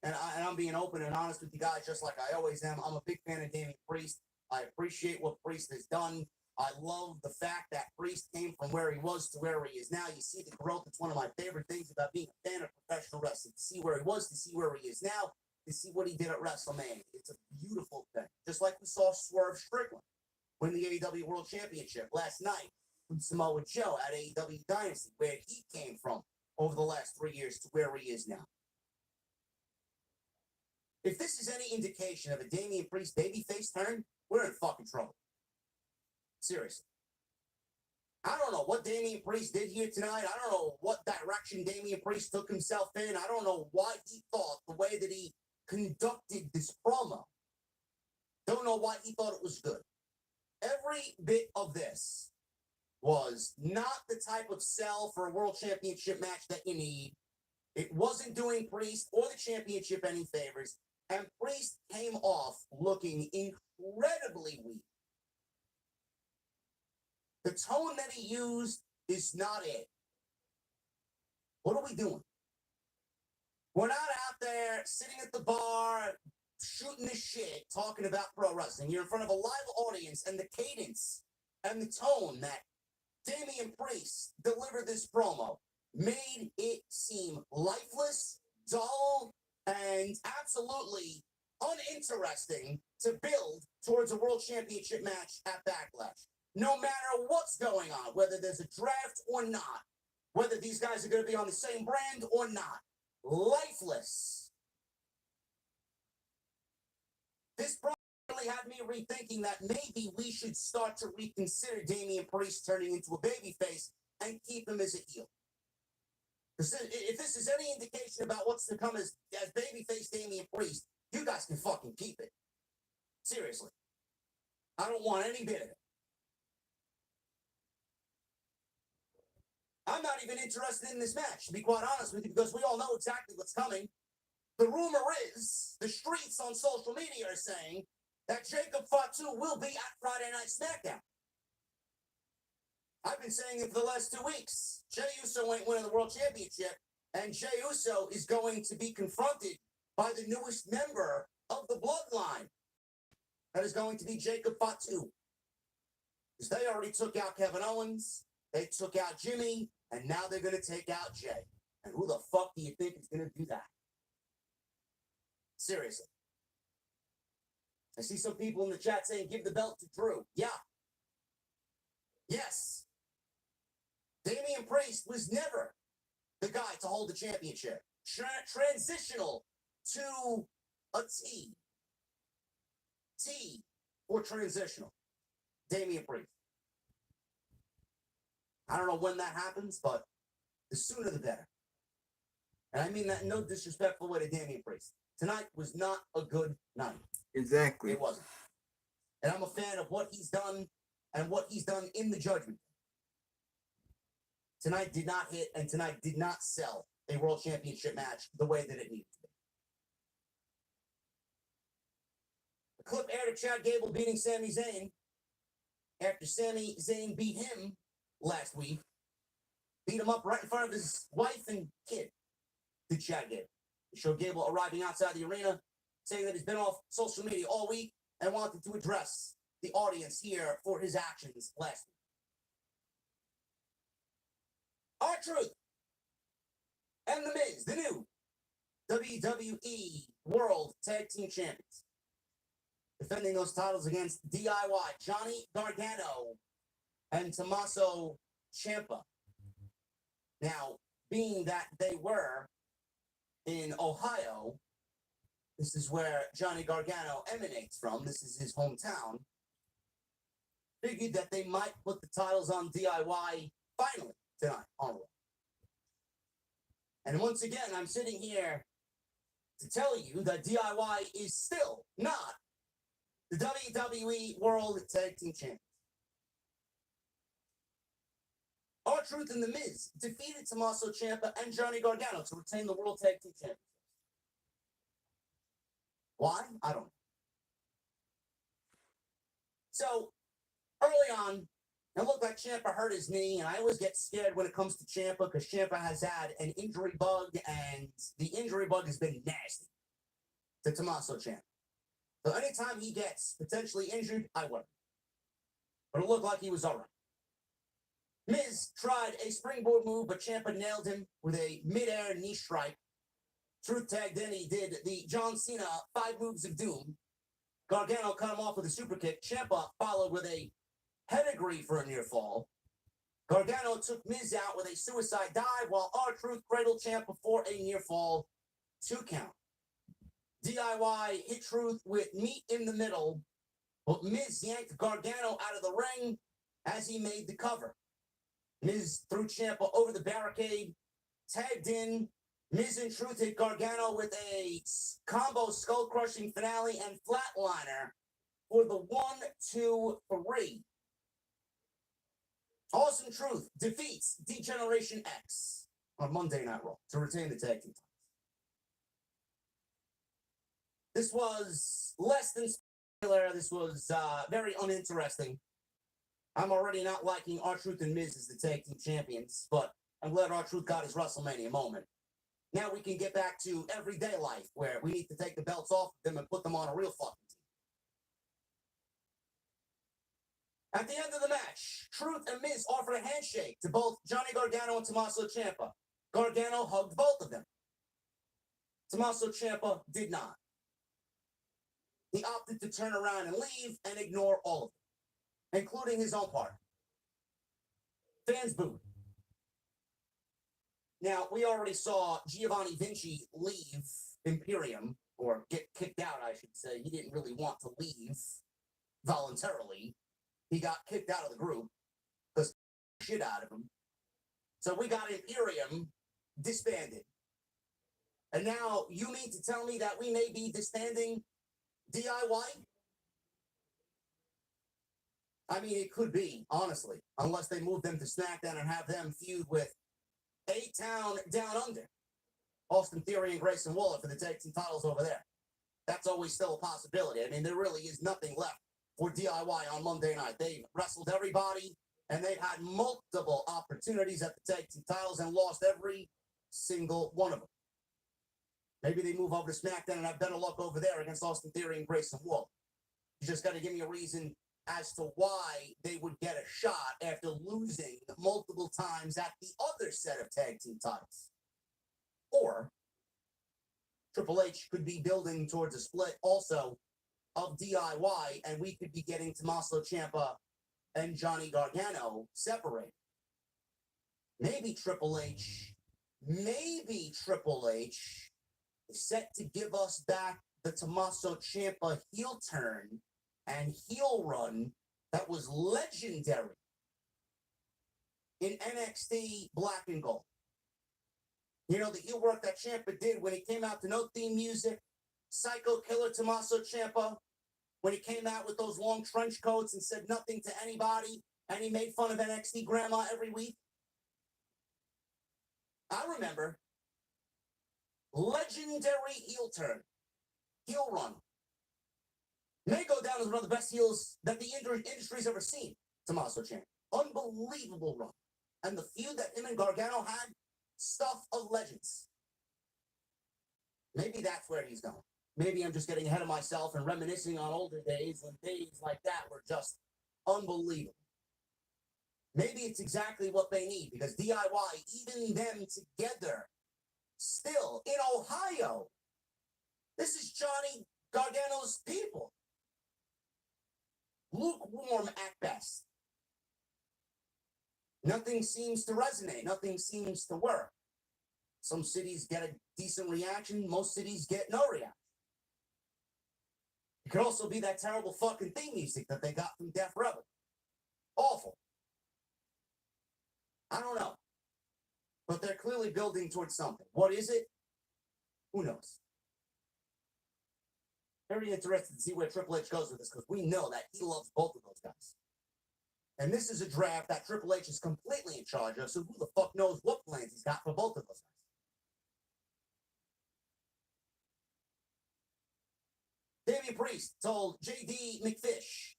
And I'm being open and honest with you guys, just like I always am. I'm a big fan of Damian Priest. I appreciate what Priest has done. I love the fact that Priest came from where he was to where he is now. You see the growth. It's one of my favorite things about being a fan of professional wrestling. To see where he was, to see where he is now, to see what he did at WrestleMania. It's a beautiful thing. Just like we saw Swerve Strickland win the AEW World Championship last night from Samoa Joe at AEW Dynasty, where he came from over the last 3 years to where he is now. If this is any indication of a Damian Priest babyface turn, we're in fucking trouble. Seriously. I don't know what Damian Priest did here tonight. I don't know what direction Damian Priest took himself in. I don't know what he thought, the way that he conducted this promo. Don't know why he thought it was good. Every bit of this was not the type of sell for a world championship match that you need. It wasn't doing Priest or the championship any favors, and Priest came off looking incredibly weak. The tone that he used is not it. What are we doing? We're not out there sitting at the bar, shooting the shit, talking about pro wrestling. You're in front of a live audience, and the cadence and the tone that Damian Priest delivered this promo made it seem lifeless, dull, and absolutely uninteresting to build towards a world championship match at Backlash. No matter what's going on, whether there's a draft or not, whether these guys are going to be on the same brand or not, lifeless. This really had me rethinking that maybe we should start to reconsider Damian Priest turning into a babyface and keep him as a heel. Because if this is any indication about what's to come as babyface Damian Priest, you guys can fucking keep it. Seriously. I don't want any bit of it. I'm not even interested in this match, to be quite honest with you, because we all know exactly what's coming. The rumor is, the streets on social media are saying that Jacob Fatu will be at Friday Night SmackDown. I've been saying it for the last 2 weeks. Jey Uso ain't winning the World Championship, and Jey Uso is going to be confronted by the newest member of the Bloodline. That is going to be Jacob Fatu. Because they already took out Kevin Owens, they took out Jimmy, and now they're going to take out Jey. And who the fuck do you think is going to do that? Seriously. I see some people in the chat saying, give the belt to Drew. Yeah. Yes. Damian Priest was never the guy to hold the championship. Transitional to a T. T or transitional. Damian Priest. I don't know when that happens, but the sooner the better. And I mean that in no disrespectful way to Damian Priest. Tonight was not a good night. Exactly. It wasn't. And I'm a fan of what he's done and what he's done in the Judgment. Tonight did not hit, and tonight did not sell a world championship match the way that it needed to be. The clip aired of Chad Gable beating Sami Zayn after Sami Zayn beat him last week. Beat him up right in front of his wife and kid, did Chad Gable. It showed Gable arriving outside the arena, saying that he's been off social media all week and wanted to address the audience here for his actions last week. R-Truth and The Miz, the new WWE World Tag Team Champions, defending those titles against DIY, Johnny Gargano and Tommaso Ciampa. Now, being that they were in Ohio, this is where Johnny Gargano emanates from. This is his hometown. Figured that they might put the titles on DIY finally tonight on Raw. And once again, I'm sitting here to tell you that DIY is still not the WWE World Tag Team Champions. R-Truth and The Miz defeated Tommaso Ciampa and Johnny Gargano to retain the World Tag Team Champions. Why? I don't know. So, early on, it looked like Ciampa hurt his knee, and I always get scared when it comes to Ciampa because Ciampa has had an injury bug, and the injury bug has been nasty to Tommaso Ciampa. So anytime he gets potentially injured, I worry. But it looked like he was all right. Miz tried a springboard move, but Ciampa nailed him with a mid-air knee strike. Truth tagged in, he did the John Cena 5 moves of doom. Gargano cut him off with a super kick. Ciampa followed with a pedigree for a near fall. Gargano took Miz out with a suicide dive, while R-Truth cradled Ciampa for a near fall 2 count. DIY hit Truth with meat in the middle, but Miz yanked Gargano out of the ring as he made the cover. Miz threw Ciampa over the barricade, tagged in. Miz and Truth hit Gargano with a combo skull-crushing finale and flatliner for the 1, 2, 3. Awesome Truth defeats Degeneration X on Monday Night Raw to retain the tag team titles. This was less than spectacular. This was very uninteresting. I'm already not liking R-Truth and Miz as the tag team champions, but I'm glad R-Truth got his WrestleMania moment. Now we can get back to everyday life where we need to take the belts off them and put them on a real fucking team. At the end of the match, Truth and Miz offered a handshake to both Johnny Gargano and Tommaso Ciampa. Gargano hugged both of them. Tommaso Ciampa did not. He opted to turn around and leave and ignore all of them, including his own part. Fans booed. Now, we already saw Giovanni Vinci leave Imperium, or get kicked out, I should say. He didn't really want to leave voluntarily. He got kicked out of the group because shit out of him. So we got Imperium disbanded. And now you mean to tell me that we may be disbanding DIY? I mean, it could be, honestly, unless they move them to SmackDown and have them feud with A-Town Down Under, Austin Theory and Grayson Waller for the tag team titles over there. That's always still a possibility. I mean, there really is nothing left for DIY on Monday night. They've wrestled everybody, and they've had multiple opportunities at the tag team titles and lost every single one of them. Maybe they move over to SmackDown and have better luck over there against Austin Theory and Grayson Waller. You just got to give me a reason as to why they would get a shot after losing multiple times at the other set of tag team titles. Or Triple H could be building towards a split also of DIY, and we could be getting Tommaso Ciampa and Johnny Gargano separated. Maybe Triple H is set to give us back the Tommaso Ciampa heel turn and heel run that was legendary in NXT Black and Gold. You know, the heel work that Ciampa did when he came out to no theme music, Psycho Killer Tommaso Ciampa, when he came out with those long trench coats and said nothing to anybody, and he made fun of NXT grandma every week. I remember. Legendary heel turn, heel run. May go down as one of the best heels that the industry's ever seen, Tommaso Ciampa. Unbelievable run. And the feud that him and Gargano had, stuff of legends. Maybe that's where he's going. Maybe I'm just getting ahead of myself and reminiscing on older days when days like that were just unbelievable. Maybe it's exactly what they need, because DIY, even them together, still in Ohio, this is Johnny Gargano's people. Lukewarm at best. Nothing seems to resonate. Nothing seems to work. Some cities get a decent reaction. Most cities get no reaction. It could also be that terrible fucking theme music that they got from Def Rebel. Awful. I don't know. But they're clearly building towards something. What is it? Who knows? Very interested to see where Triple H goes with this, because we know that he loves both of those guys. And this is a draft that Triple H is completely in charge of, so who the fuck knows what plans he's got for both of those guys. Damian Priest told JD McFish.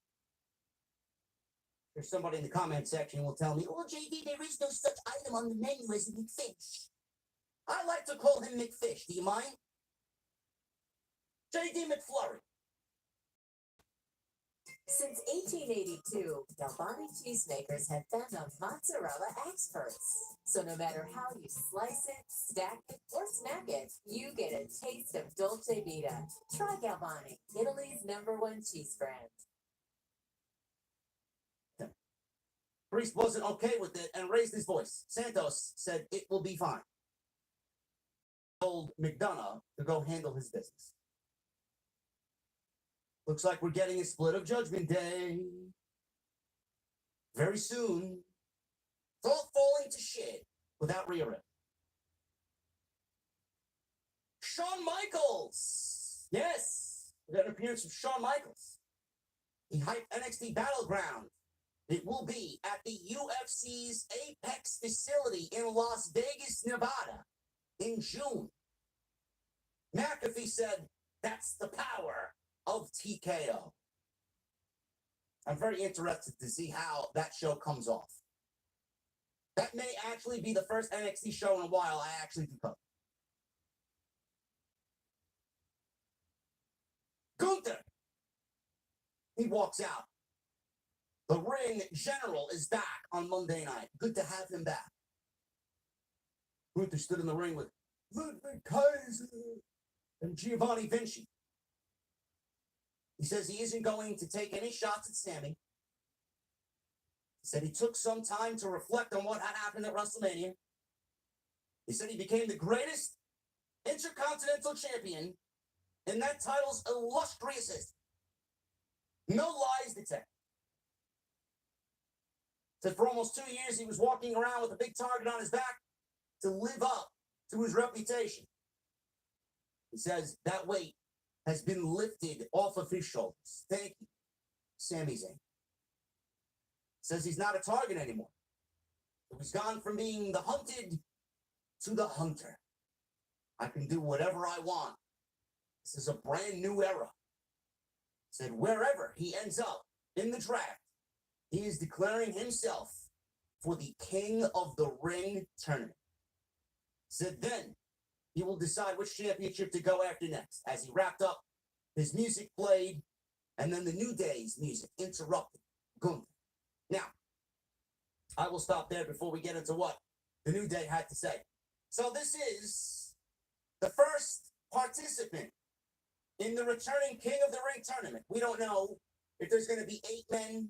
There's somebody in the comment section will tell me, oh, JD, there is no such item on the menu as a McFish. I like to call him McFish. Do you mind? JD McFlurry. Since 1882, Galvani cheesemakers have been the mozzarella experts. So no matter how you slice it, stack it, or snack it, you get a taste of Dolce Vita. Try Galvani, Italy's #1 cheese brand. Priest wasn't okay with it and raised his voice. Santos said it will be fine. Told McDonough to go handle his business. Looks like we're getting a split of Judgment Day. Very soon. It's all falling to shit without Rhea Ripley. Shawn Michaels. Yes. We got an appearance from Shawn Michaels. He hyped NXT Battleground It will be at the UFC's Apex facility in Las Vegas, Nevada in June. McAfee said, that's the power of TKO. I'm very interested to see how that show comes off. That may actually be the first NXT show in a while I actually do cover. Gunther. He walks out. The Ring General is back on Monday night. Good to have him back. Gunther stood in the ring with Ludwig Kaiser and Giovanni Vinci. He says he isn't going to take any shots at Sammy. He said he took some time to reflect on what had happened at WrestleMania. He said he became the greatest Intercontinental Champion in that title's illustrious history. No lies detected. Said for almost 2 years he was walking around with a big target on his back to live up to his reputation. He says that weight has been lifted off of his shoulders. Thank you, Sami Zayn. Says he's not a target anymore. He's gone from being the hunted to the hunter. I can do whatever I want. This is a brand new era. Said wherever he ends up in the draft, he is declaring himself for the King of the Ring tournament. Said then he will decide which championship to go after next. As he wrapped up, his music played, and then the New Day's music interrupted Gunther. Now, I will stop there before we get into what the New Day had to say. So this is the first participant in the returning King of the Ring tournament. We don't know if there's going to be 8 men,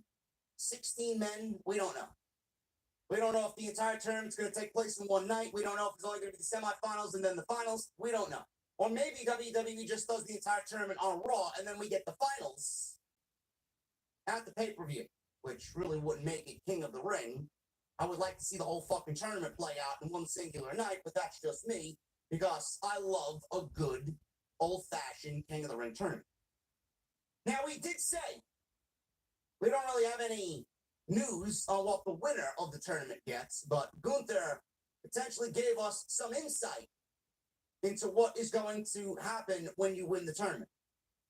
16 men. We don't know. We don't know if the entire tournament's going to take place in one night. We don't know if it's only going to be the semifinals and then the finals. We don't know. Or maybe WWE just does the entire tournament on Raw and then we get the finals at the pay-per-view, which really wouldn't make it King of the Ring. I would like to see the whole fucking tournament play out in one singular night, but that's just me because I love a good old-fashioned King of the Ring tournament. Now, we did say we don't really have any news on what the winner of the tournament gets, but Gunther potentially gave us some insight into what is going to happen when you win the tournament.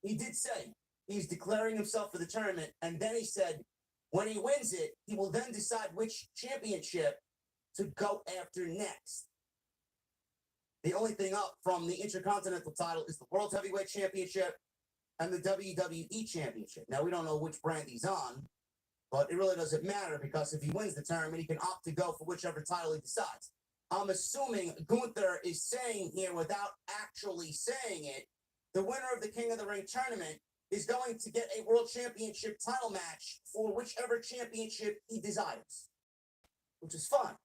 He did say he's declaring himself for the tournament, and then he said when he wins it, he will then decide which championship to go after next. The only thing up from the Intercontinental title is the World Heavyweight Championship and the WWE Championship. Now, we don't know which brand he's on, but it really doesn't matter because if he wins the tournament, he can opt to go for whichever title he decides. I'm assuming Gunther is saying here without actually saying it, the winner of the King of the Ring tournament is going to get a World Championship title match for whichever championship he desires, which is fine.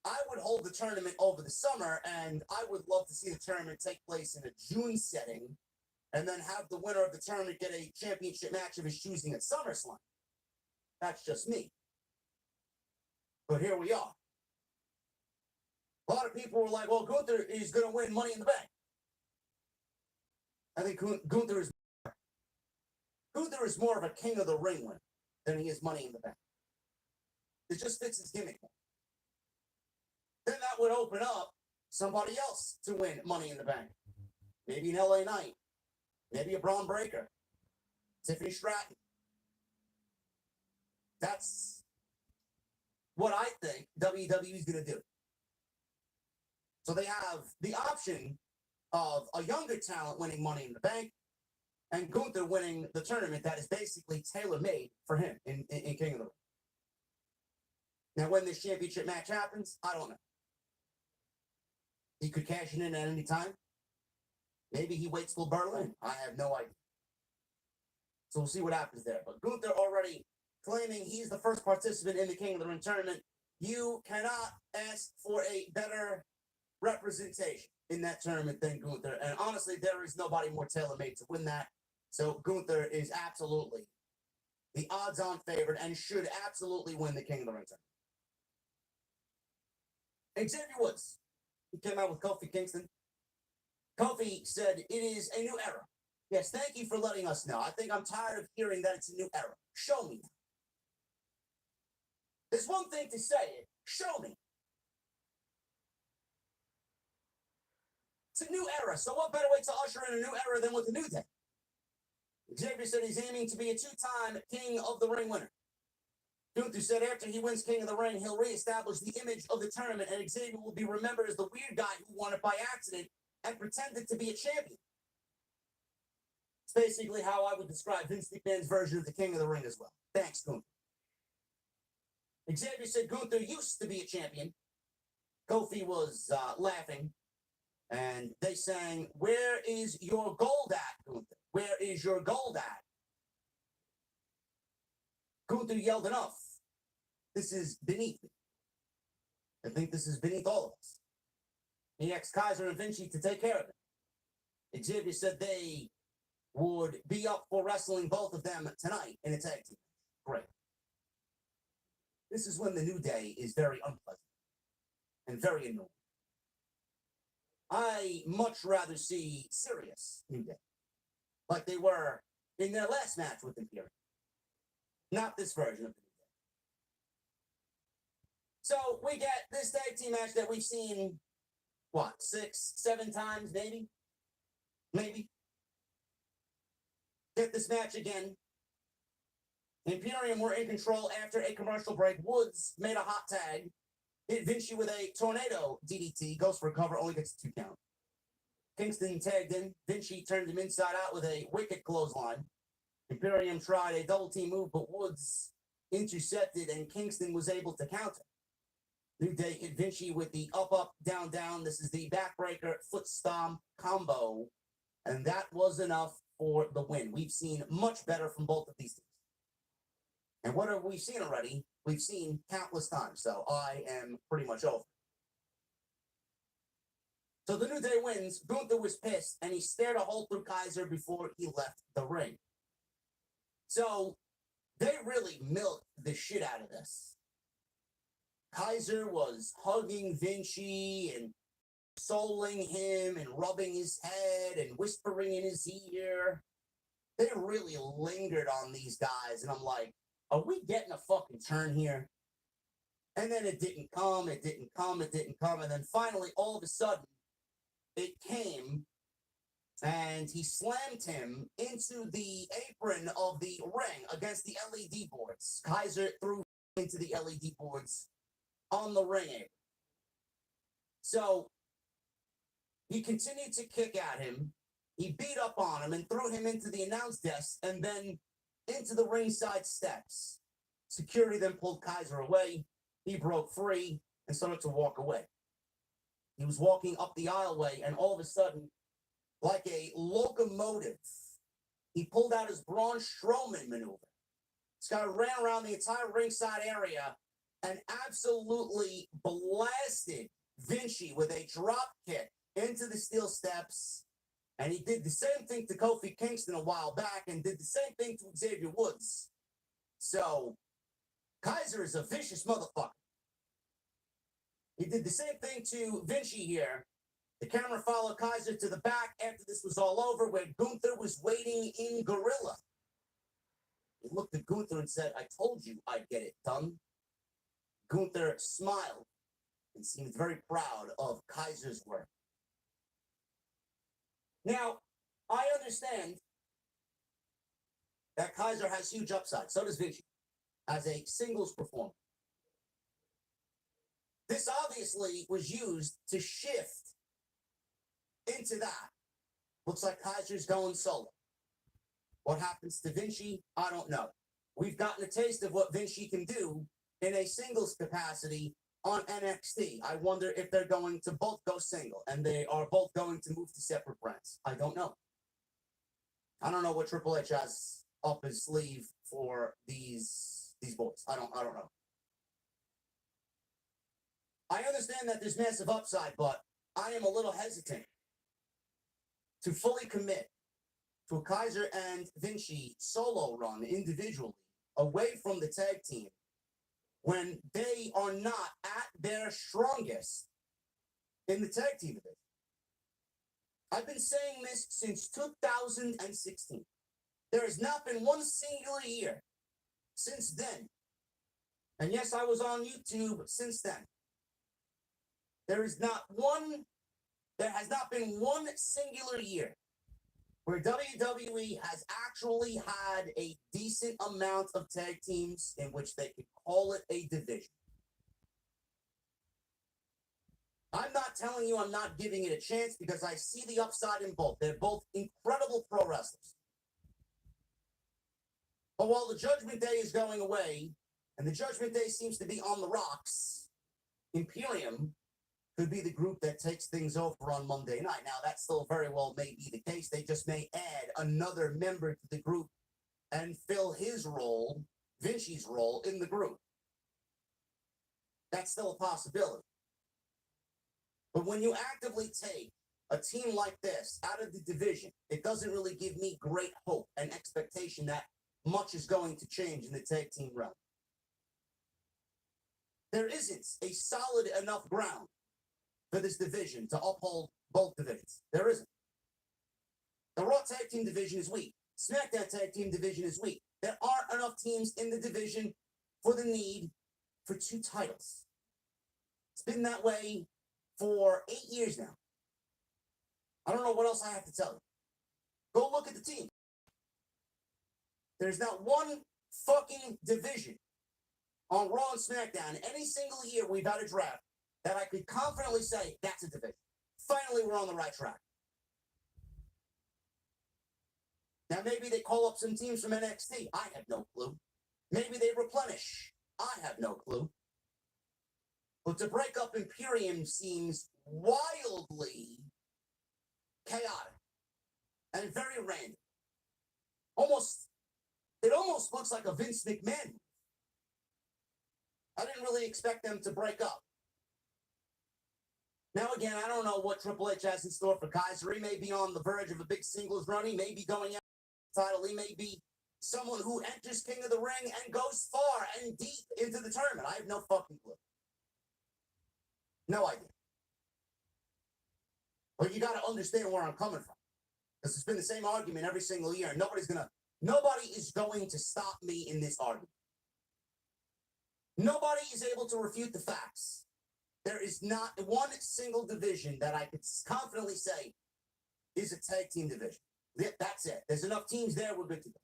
I would hold the tournament over the summer, and I would love to see the tournament take place in a June setting, and then have the winner of the tournament get a championship match of his choosing at SummerSlam. That's just me. But here we are. A lot of people were like, well, Gunther is going to win Money in the Bank. I think Gunther is more of a King of the Ring winner than he is Money in the Bank. It just fits his gimmick. Then that would open up somebody else to win Money in the Bank. Maybe an LA Knight. Maybe a Braun Breaker. Tiffany Stratton. That's what I think WWE is going to do. So they have the option of a younger talent winning Money in the Bank and Gunther winning the tournament that is basically tailor-made for him in King of the Ring. Now, when this championship match happens, I don't know. He could cash it in at any time. Maybe he waits till Berlin. I have no idea. So we'll see what happens there. But Gunther already claiming he's the first participant in the King of the Ring tournament. You cannot ask for a better representation in that tournament than Gunther. And honestly, there is nobody more tailor-made to win that. So Gunther is absolutely the odds-on favorite and should absolutely win the King of the Ring tournament. Xavier Woods, he came out with Kofi Kingston. Kofi said, it is a new era. Yes, thank you for letting us know. I think I'm tired of hearing that it's a new era. Show me. There's one thing to say it. Show me. It's a new era, so what better way to usher in a new era than with a New Day? Xavier said he's aiming to be a two-time King of the Ring winner. Gunther said after he wins King of the Ring, he'll reestablish the image of the tournament, and Xavier will be remembered as the weird guy who won it by accident and pretended to be a champion. It's basically how I would describe Vince McMahon's version of the King of the Ring as well. Thanks, Gunther. Xavier said Gunther used to be a champion. Kofi was laughing, and they sang, "Where is your gold at, Gunther? Where is your gold at?" Gunther yelled, "Enough. This is beneath me. I think this is beneath all of us." He asked Kaiser and Vinci to take care of it. Xavier said they would be up for wrestling both of them tonight in a tag team. Great. This is when the New Day is very unpleasant and very annoying. I much rather see serious New Day, like they were in their last match with Imperium. Not this version of the New Day. So we get this tag team match that we've seen, what, 6, 7 times, maybe? Maybe. Get this match again. Imperium were in control after a commercial break. Woods made a hot tag. Hit Vinci with a tornado DDT. Goes for a cover, only gets a 2 count. Kingston tagged in. Vinci turned him inside out with a wicked clothesline. Imperium tried a double team move, but Woods intercepted and Kingston was able to counter. New Day hit Vinci with the up, down, down. This is the backbreaker foot stomp combo. And that was enough for the win. We've seen much better from both of these teams. And what have we seen already? We've seen countless times. So I am pretty much over. So the New Day wins. Gunther was pissed and he stared a hole through Kaiser before he left the ring. So they really milked the shit out of this. Kaiser was hugging Vinci and souling him and rubbing his head and whispering in his ear. They really lingered on these guys, and I'm like, are we getting a fucking turn here? And then it didn't come, it didn't come, it didn't come, and then finally, all of a sudden, it came, and he slammed him into the apron of the ring against the LED boards. Kaiser threw into the LED boards on the ring apron. So he continued to kick at him. He beat up on him and threw him into the announce desk and then into the ringside steps. Security then pulled Kaiser away. He broke free and started to walk away. He was walking up the aisleway, and all of a sudden, like a locomotive, he pulled out his Braun Strowman maneuver. This guy ran around the entire ringside area and absolutely blasted Vinci with a drop kick into the steel steps. And he did the same thing to Kofi Kingston a while back and did the same thing to Xavier Woods. So, Kaiser is a vicious motherfucker. He did the same thing to Vinci here. The camera followed Kaiser to the back after this was all over, where Gunther was waiting in Gorilla. He looked at Gunther and said, "I told you I'd get it done." Gunther smiled and seemed very proud of Kaiser's work. Now, I understand that Kaiser has huge upside. So does Vinci as a singles performer. This obviously was used to shift into that. Looks like Kaiser's going solo. What happens to Vinci? I don't know. We've gotten a taste of what Vinci can do in a singles capacity on NXT. I wonder if they're going to both go single and they are both going to move to separate brands. I don't know. I don't know what Triple H has up his sleeve for these boys. I don't know. I understand that there's massive upside, but I am a little hesitant to fully commit to a Kaiser and Vinci solo run individually away from the tag team when they are not at their strongest in the tag team division. I've been saying this since 2016. There has not been one singular year since then And yes, I was on YouTube since then. There has not been one singular year where WWE has actually had a decent amount of tag teams in which they could call it a division. I'm not telling you I'm not giving it a chance because I see the upside in both. They're both incredible pro wrestlers. But while the Judgment Day is going away, and the Judgment Day seems to be on the rocks, Imperium could be the group that takes things over on Monday night. Now, that still very well may be the case. They just may add another member to the group and fill his role, Vinci's role, in the group. That's still a possibility. But when you actively take a team like this out of the division, it doesn't really give me great hope and expectation that much is going to change in the tag team realm. There isn't a solid enough ground for this division to uphold both divisions. There isn't. The Raw Tag Team division is weak. SmackDown Tag Team division is weak. There aren't enough teams in the division for the need for 2 titles. It's been that way for 8 years now. I don't know what else I have to tell you. Go look at the team. There's not one fucking division on Raw and SmackDown any single year we've had a draft that I could confidently say that's a division. Finally, we're on the right track. Now, maybe they call up some teams from NXT. I have no clue. Maybe they replenish. I have no clue. But to break up Imperium seems wildly chaotic and very random. It almost looks like a Vince McMahon. I didn't really expect them to break up. Now, again, I don't know what Triple H has in store for Kaiser. He may be on the verge of a big singles run. He may be going out the title. He may be someone who enters King of the Ring and goes far and deep into the tournament. I have no fucking clue. No idea. But you got to understand where I'm coming from. Because it's been the same argument every single year. And nobody is going to stop me in this argument. Nobody is able to refute the facts. There is not one single division that I could confidently say is a tag team division. That's it. There's enough teams there, we're good to go.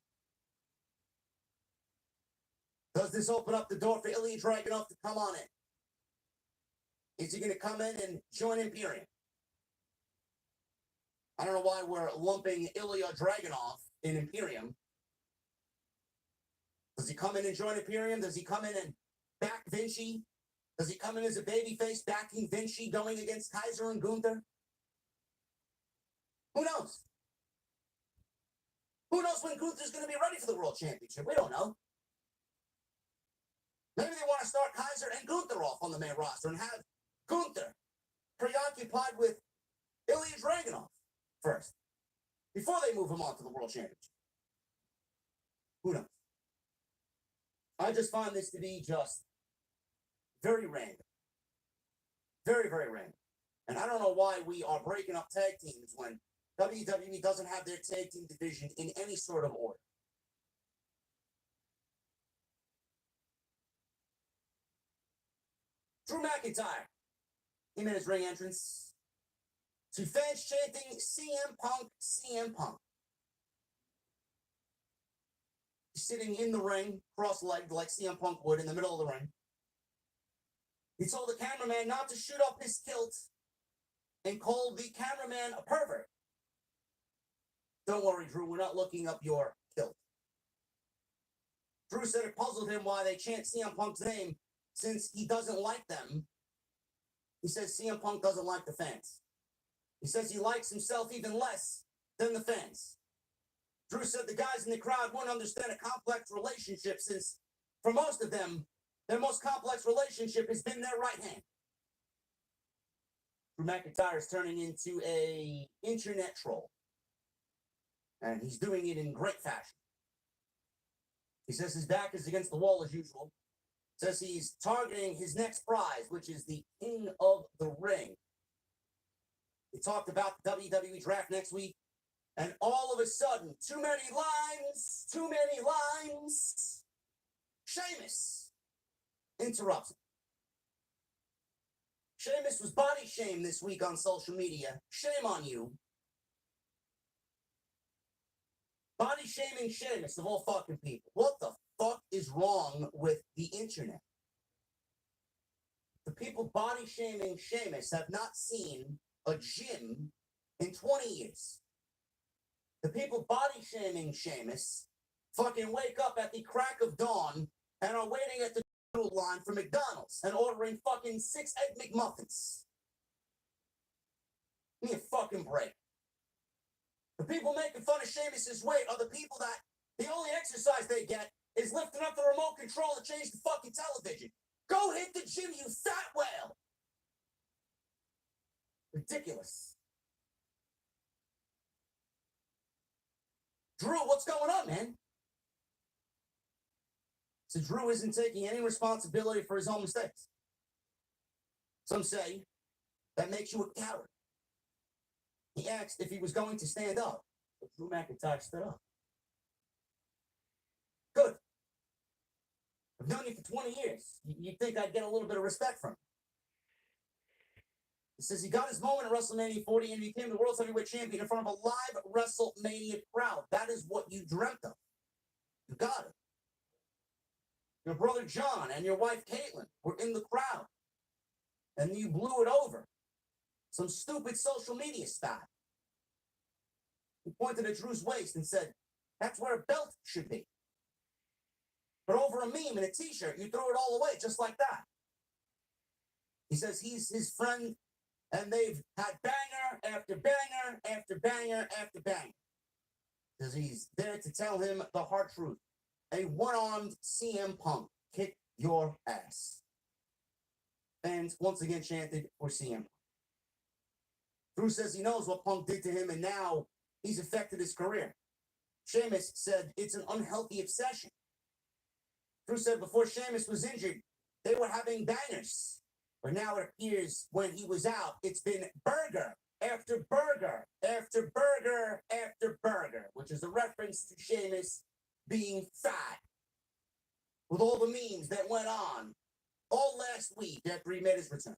Does this open up the door for Ilya Dragunov to come on in? Is he going to come in and join Imperium? I don't know why we're lumping Ilya Dragunov in Imperium. Does he come in and join Imperium? Does he come in and back Vinci? Does he come in as a babyface backing Vinci going against Kaiser and Gunther? Who knows? Who knows when Gunther's going to be ready for the World Championship? We don't know. Maybe they want to start Kaiser and Gunther off on the main roster and have Gunther preoccupied with Ilya Dragunov first, before they move him on to the World Championship. Who knows? I just find this to be just very random. Very, very random. And I don't know why we are breaking up tag teams when WWE doesn't have their tag team division in any sort of order. Drew McIntyre, he made his ring entrance to fans chanting CM Punk, CM Punk. He's sitting in the ring, cross-legged like CM Punk would in the middle of the ring. He told the cameraman not to shoot up his kilt and called the cameraman a pervert. Don't worry, Drew, we're not looking up your kilt. Drew said it puzzled him why they chant CM Punk's name since he doesn't like them. He says CM Punk doesn't like the fans. He says he likes himself even less than the fans. Drew said the guys in the crowd wouldn't understand a complex relationship since, for most of them, their most complex relationship has been their right hand. Drew McIntyre is turning into an internet troll. And he's doing it in great fashion. He says his back is against the wall as usual. Says he's targeting his next prize, which is the King of the Ring. He talked about the WWE draft next week. And all of a sudden, too many lines. Sheamus interrupts him. Sheamus was body shamed this week on social media. Shame on you. Body shaming Sheamus of all fucking people. What the fuck is wrong with the internet? The people body shaming Sheamus have not seen a gym in 20 years. The people body shaming Sheamus fucking wake up at the crack of dawn and are waiting at the noodle line for McDonald's and ordering fucking 6 Egg McMuffins. Give me a fucking break. The people making fun of Sheamus's weight are the people that the only exercise they get is lifting up the remote control to change the fucking television. Go hit the gym, you fat whale! Ridiculous. Drew, what's going on, man? So Drew isn't taking any responsibility for his own mistakes. Some say that makes you a coward. He asked if he was going to stand up, but Drew McIntyre stood up. Good. I've known you for 20 years. You'd think I'd get a little bit of respect from him. He says he got his moment at WrestleMania 40 and he became the World Heavyweight Champion in front of a live WrestleMania crowd. That is what you dreamt of. You got it. Your brother John and your wife Caitlin were in the crowd. And you blew it over. Some stupid social media stuff. He pointed at Drew's waist and said, that's where a belt should be. But over a meme and a t-shirt, you threw it all away just like that. He says he's his friend, and they've had banger after banger after banger after banger. Because he's there to tell him the hard truth. A one-armed CM Punk kick your ass. Fans once again chanted for CM Punk. Drew says he knows what Punk did to him, and now he's affected his career. Sheamus said it's an unhealthy obsession. Drew said before Sheamus was injured, they were having bangers. But now it appears when he was out, it's been burger after burger after burger after burger, which is a reference to Sheamus being fat. With all the memes that went on all last week after he made his return.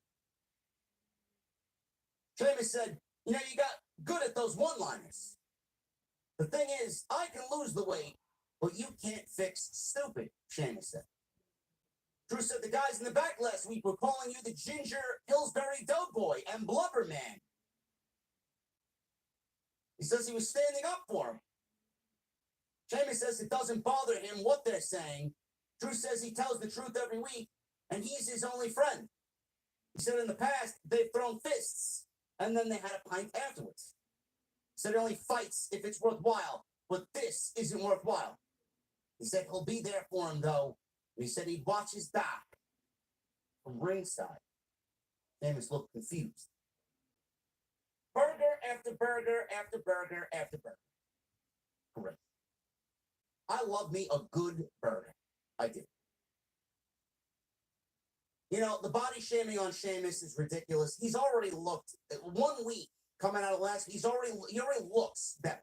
Sheamus said, you got good at those one-liners. The thing is, I can lose the weight, but you can't fix stupid, Sheamus said. Drew said the guys in the back last week were calling you the Ginger Pillsbury Doughboy and Blubber Man. He says he was standing up for him. Sheamus says it doesn't bother him what they're saying. Drew says he tells the truth every week, and he's his only friend. He said in the past, they've thrown fists, and then they had a pint afterwards. He said he only fights if it's worthwhile, but this isn't worthwhile. He said he'll be there for him, though. He said he'd watch his back from ringside. Sheamus looked confused. Burger after burger after burger after burger. Great. I love me a good burger. I do. The body shaming on Sheamus is ridiculous. He's already looked 1 week coming out of last week. He already looks better.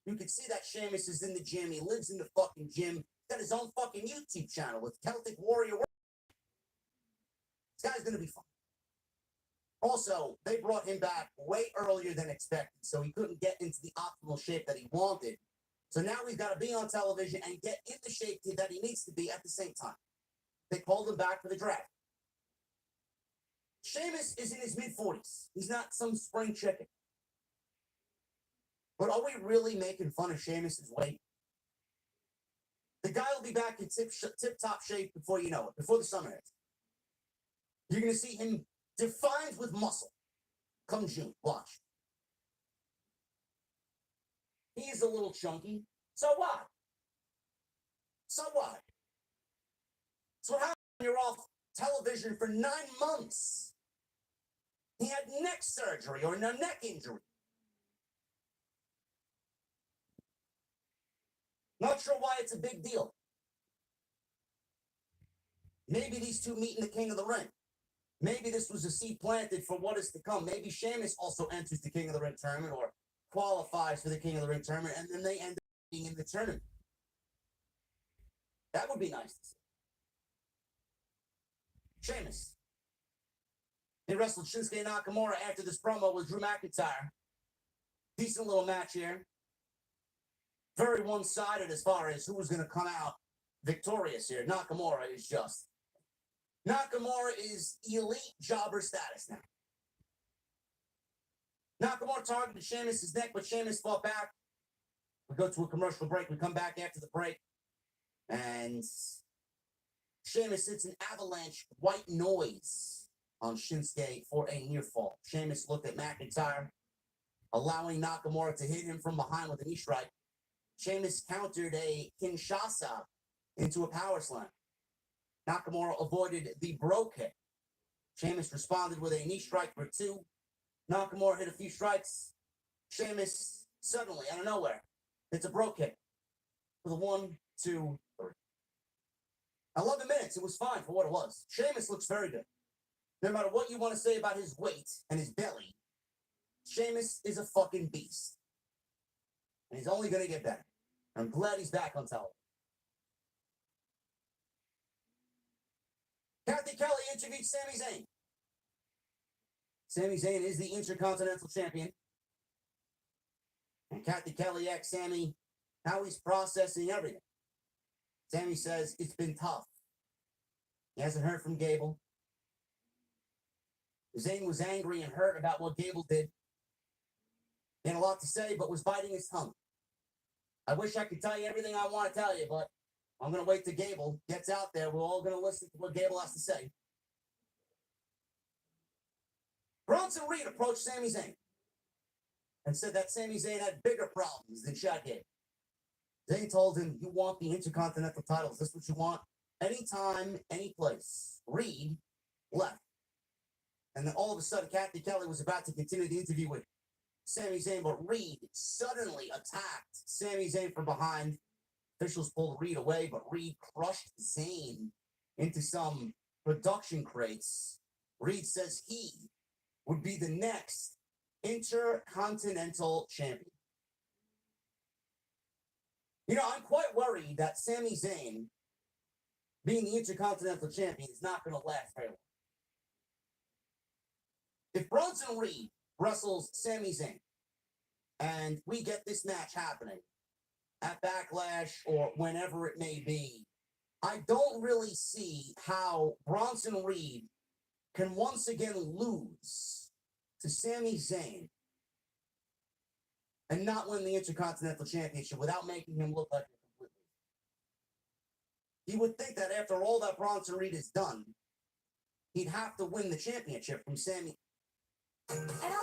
You can see that Sheamus is in the gym. He lives in the fucking gym. He's got his own fucking YouTube channel with Celtic Warrior. This guy's gonna be fun. Also, they brought him back way earlier than expected, so he couldn't get into the optimal shape that he wanted. So now he's got to be on television and get in the shape that he needs to be at the same time. They called him back for the draft. Sheamus is in his mid-40s. He's not some spring chicken. But are we really making fun of Sheamus's weight? The guy will be back in tip-top shape before you know it, before the summer ends. You're going to see him defined with muscle come June. Watch. He is a little chunky. So what? So what? So how you're off television for 9 months? He had neck surgery or a neck injury. Not sure why it's a big deal. Maybe these two meet in the King of the Ring. Maybe this was a seed planted for what is to come. Maybe Sheamus also enters the King of the Ring tournament or qualifies for the King of the Ring tournament, and then they end up being in the tournament. That would be nice to see. Sheamus. They wrestled Shinsuke Nakamura after this promo with Drew McIntyre. Decent little match here. Very one-sided as far as who was going to come out victorious here. Nakamura is elite jobber status now. Nakamura targeted Sheamus' neck, but Sheamus fought back. We go to a commercial break. We come back after the break. And Sheamus hits an avalanche white noise on Shinsuke for a near fall. Sheamus looked at McIntyre, allowing Nakamura to hit him from behind with a knee strike. Sheamus countered a Kinshasa into a power slam. Nakamura avoided the bro kick. Sheamus responded with a knee strike for 2. Nakamura hit a few strikes. Sheamus suddenly, out of nowhere, hits a bro kick for the 1, 2, 3. 11 minutes. It was fine for what it was. Sheamus looks very good. No matter what you want to say about his weight and his belly, Sheamus is a fucking beast. And he's only going to get better. I'm glad he's back on television. Kathy Kelly interviewed Sami Zayn. Sami Zayn is the Intercontinental Champion. And Kathy Kelly asked Sami how he's processing everything. Sami says it's been tough. He hasn't heard from Gable. Zayn was angry and hurt about what Gable did. He had a lot to say, but was biting his tongue. I wish I could tell you everything I want to tell you, but I'm going to wait till Gable gets out there. We're all going to listen to what Gable has to say. Bronson Reed approached Sami Zayn and said that Sami Zayn had bigger problems than Chad Gable. Zayn told him, you want the Intercontinental titles. This is what you want. Anytime, any place. Reed left. And then all of a sudden, Kathy Kelly was about to continue the interview with Sami Zayn, but Reed suddenly attacked Sami Zayn from behind. Officials pulled Reed away, but Reed crushed Zayn into some production crates. Reed says he would be the next Intercontinental Champion. You know, I'm quite worried that Sami Zayn, being the Intercontinental Champion, is not going to last very long. If Bronson Reed wrestles Sami Zayn, and we get this match happening at Backlash or whenever it may be, I don't really see how Bronson Reed can once again lose to Sami Zayn and not win the Intercontinental Championship without making him look like a complete loser. You would think that after all that Bronson Reed has done, he'd have to win the championship from Sami. At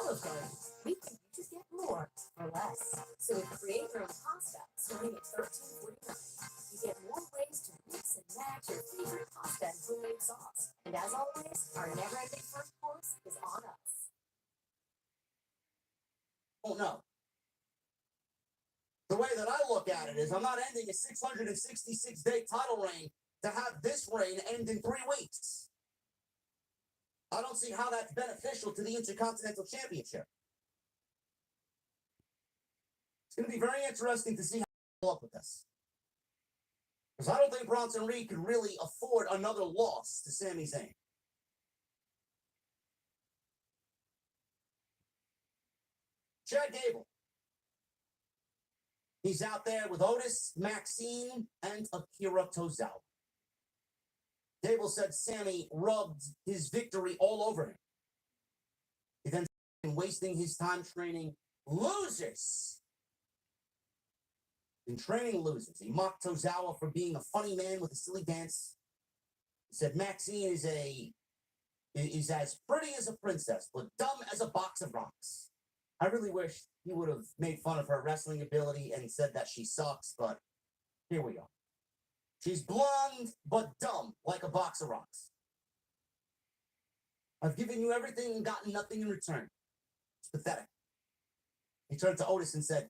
Olive Garden, we think you just get more for less. So with create your own pasta starting at $13.49, you get more ways to mix and match your favorite pasta and homemade sauce. And as always, our never-ending first course is on us. Oh no. The way that I look at it is I'm not ending a 666-day title reign to have this reign end in 3 weeks. I don't see how that's beneficial to the Intercontinental Championship. It's going to be very interesting to see how they up with this. Because I don't think Bronson Reed could really afford another loss to Sami Zayn. Chad Gable. He's out there with Otis, Maxine, and Akira Tozawa. Gable said Sami rubbed his victory all over him. He then started wasting his time training losers. In training losers, he mocked Tozawa for being a funny man with a silly dance. He said Maxine is as pretty as a princess, but dumb as a box of rocks. I really wish he would have made fun of her wrestling ability and said that she sucks, but here we go. She's blonde, but dumb, like a box of rocks. I've given you everything and gotten nothing in return. It's pathetic. He turned to Otis and said,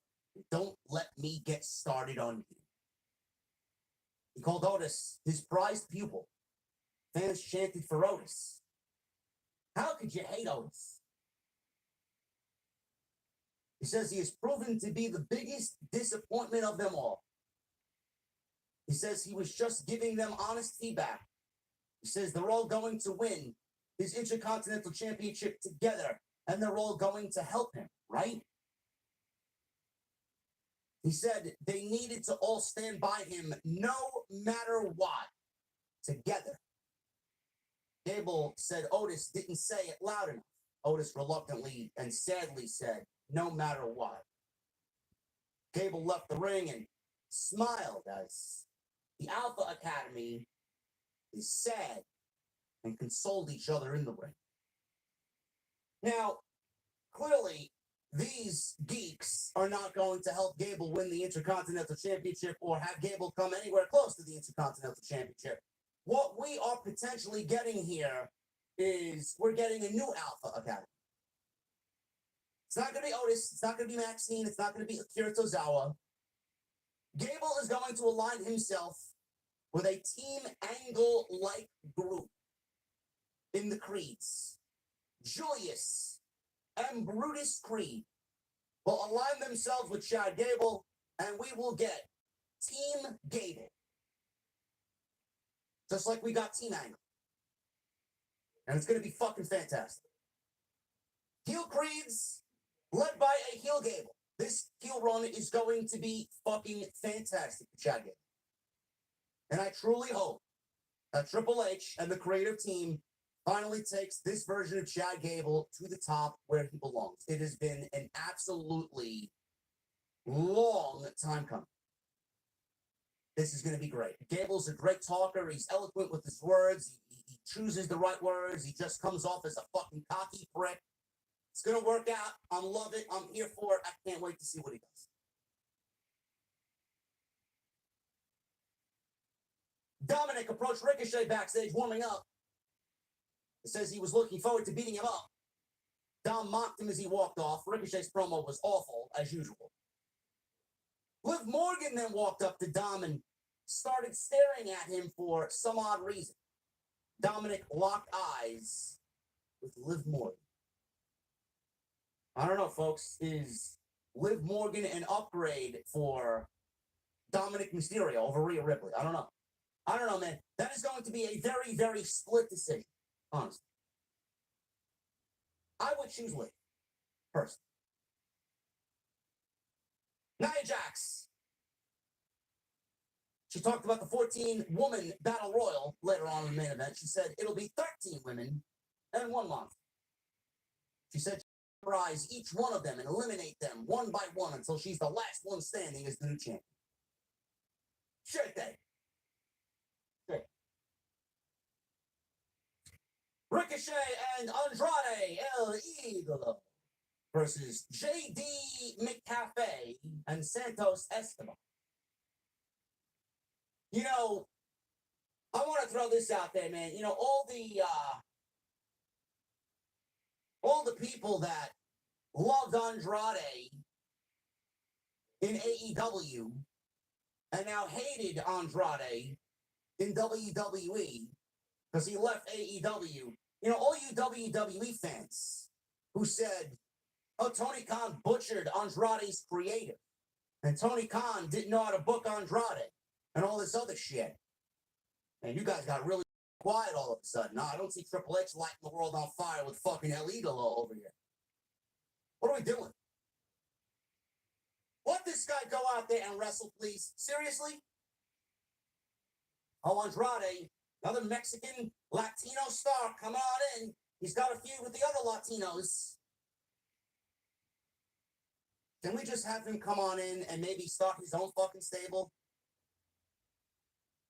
don't let me get started on you. He called Otis his prized pupil. Fans chanted for Otis. How could you hate Otis? He says he has proven to be the biggest disappointment of them all. He says he was just giving them honest feedback. He says they're all going to win his Intercontinental Championship together, and they're all going to help him, right? He said they needed to all stand by him no matter what, together. Gable said Otis didn't say it loud enough. Otis reluctantly and sadly said, no matter what. Gable left the ring and smiled as the Alpha Academy is sad and consoled each other in the ring. Now, clearly, these geeks are not going to help Gable win the Intercontinental Championship or have Gable come anywhere close to the Intercontinental Championship. What we are potentially getting here is we're getting a new Alpha Academy. It's not going to be Otis. It's not going to be Maxine. It's not going to be Akira Tozawa. Gable is going to align himself with a Team Angle-like group in the Creeds. Julius and Brutus Creed will align themselves with Chad Gable, and we will get Team Gable. Just like we got Team Angle. And it's going to be fucking fantastic. Heel Creeds, led by a heel Gable. This heel run is going to be fucking fantastic for Chad Gable. And I truly hope that Triple H and the creative team finally takes this version of Chad Gable to the top where he belongs. It has been an absolutely long time coming. This is going to be great. Gable's a great talker. He's eloquent with his words. He chooses the right words. He just comes off as a fucking cocky prick. It's going to work out. I love it. I'm here for it. I can't wait to see what he does. Dominic approached Ricochet backstage warming up. It says he was looking forward to beating him up. Dom mocked him as he walked off. Ricochet's promo was awful, as usual. Liv Morgan then walked up to Dom and started staring at him for some odd reason. Dominic locked eyes with Liv Morgan. I don't know, folks. Is Liv Morgan an upgrade for Dominic Mysterio over Rhea Ripley? I don't know. I don't know, man. That is going to be a very, very split decision, honestly. I would choose Liv, personally. Nia Jax. She talked about the 14-woman battle royal later on in the main event. She said it'll be 13 women and 1 month. She said she'll rise each one of them and eliminate them one by one until she's the last one standing as the new champion. Sure thing. Sure. Ricochet and Andrade El Idolo versus J.D. McCafe and Santos Escobar. You know, I want to throw this out there, man. You know, all the people that loved Andrade in AEW and now hated Andrade in WWE because he left AEW. You know, all you WWE fans who said, oh, Tony Khan butchered Andrade's creative, and Tony Khan didn't know how to book Andrade, and all this other shit. And you guys got really quiet all of a sudden. No, I don't see Triple H lighting the world on fire with fucking El Idolo over here. What are we doing? Let this guy go out there and wrestle, please. Seriously? Oh, Andrade, another Mexican Latino star coming on in. He's got a feud with the other Latinos. Can we just have him come on in and maybe start his own fucking stable?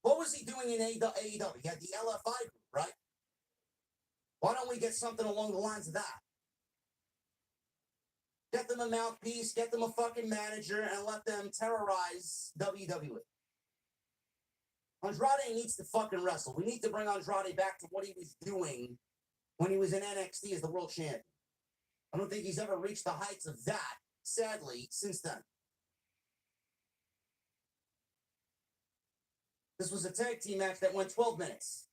What was he doing in AEW? He had the LFI group, right? Why don't we get something along the lines of that? Get them a mouthpiece, get them a fucking manager, and let them terrorize WWE. Andrade needs to fucking wrestle. We need to bring Andrade back to what he was doing when he was in NXT as the world champion. I don't think he's ever reached the heights of that, sadly, since then. This was a tag team match that went 12 minutes.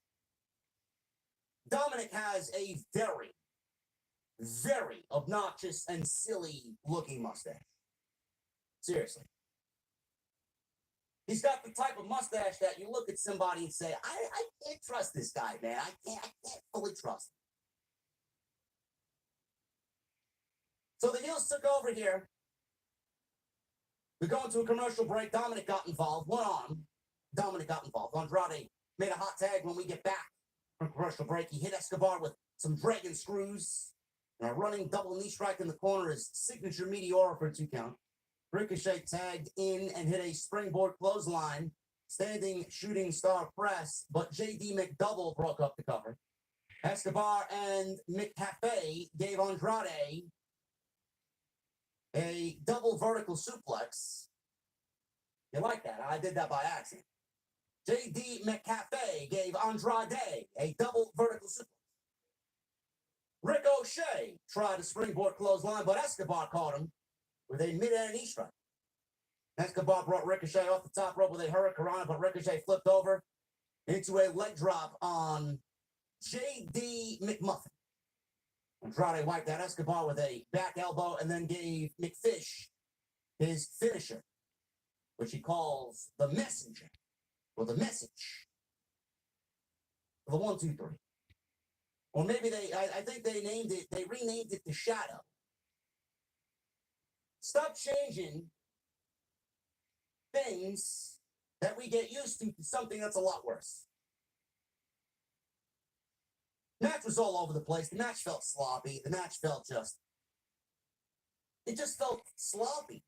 Dominic has a very, very obnoxious and silly looking mustache. Seriously. He's got the type of mustache that you look at somebody and say, I can't trust this guy, man. I can't fully trust him. So the heels took over here. We go into a commercial break. Dominic got involved. One arm. Dominic got involved. Andrade made a hot tag when we get back from commercial break. He hit Escobar with some dragon screws. And a running double knee strike in the corner is signature Meteora for a 2 count. Ricochet tagged in and hit a springboard clothesline. Standing shooting star press, but JD McDouble broke up the cover. Escobar and McCafe gave Andrade a double vertical suplex. You like that? I did that by accident. JD McCafe gave Andrade a double vertical suplex. Ricochet tried a springboard clothesline, but Escobar caught him with a mid-air knee strike. Escobar brought Ricochet off the top rope with a hurricanrana, but Ricochet flipped over into a leg drop on JD McMuffin. Andrade wiped out Escobar with a back elbow and then gave McFish his finisher, which he calls the messenger, or the message. The 1, 2, 3. Or maybe I think they renamed it the Shadow. Stop changing things that we get used to something that's a lot worse. Match was all over the place. The match felt sloppy. The match felt it just felt sloppy.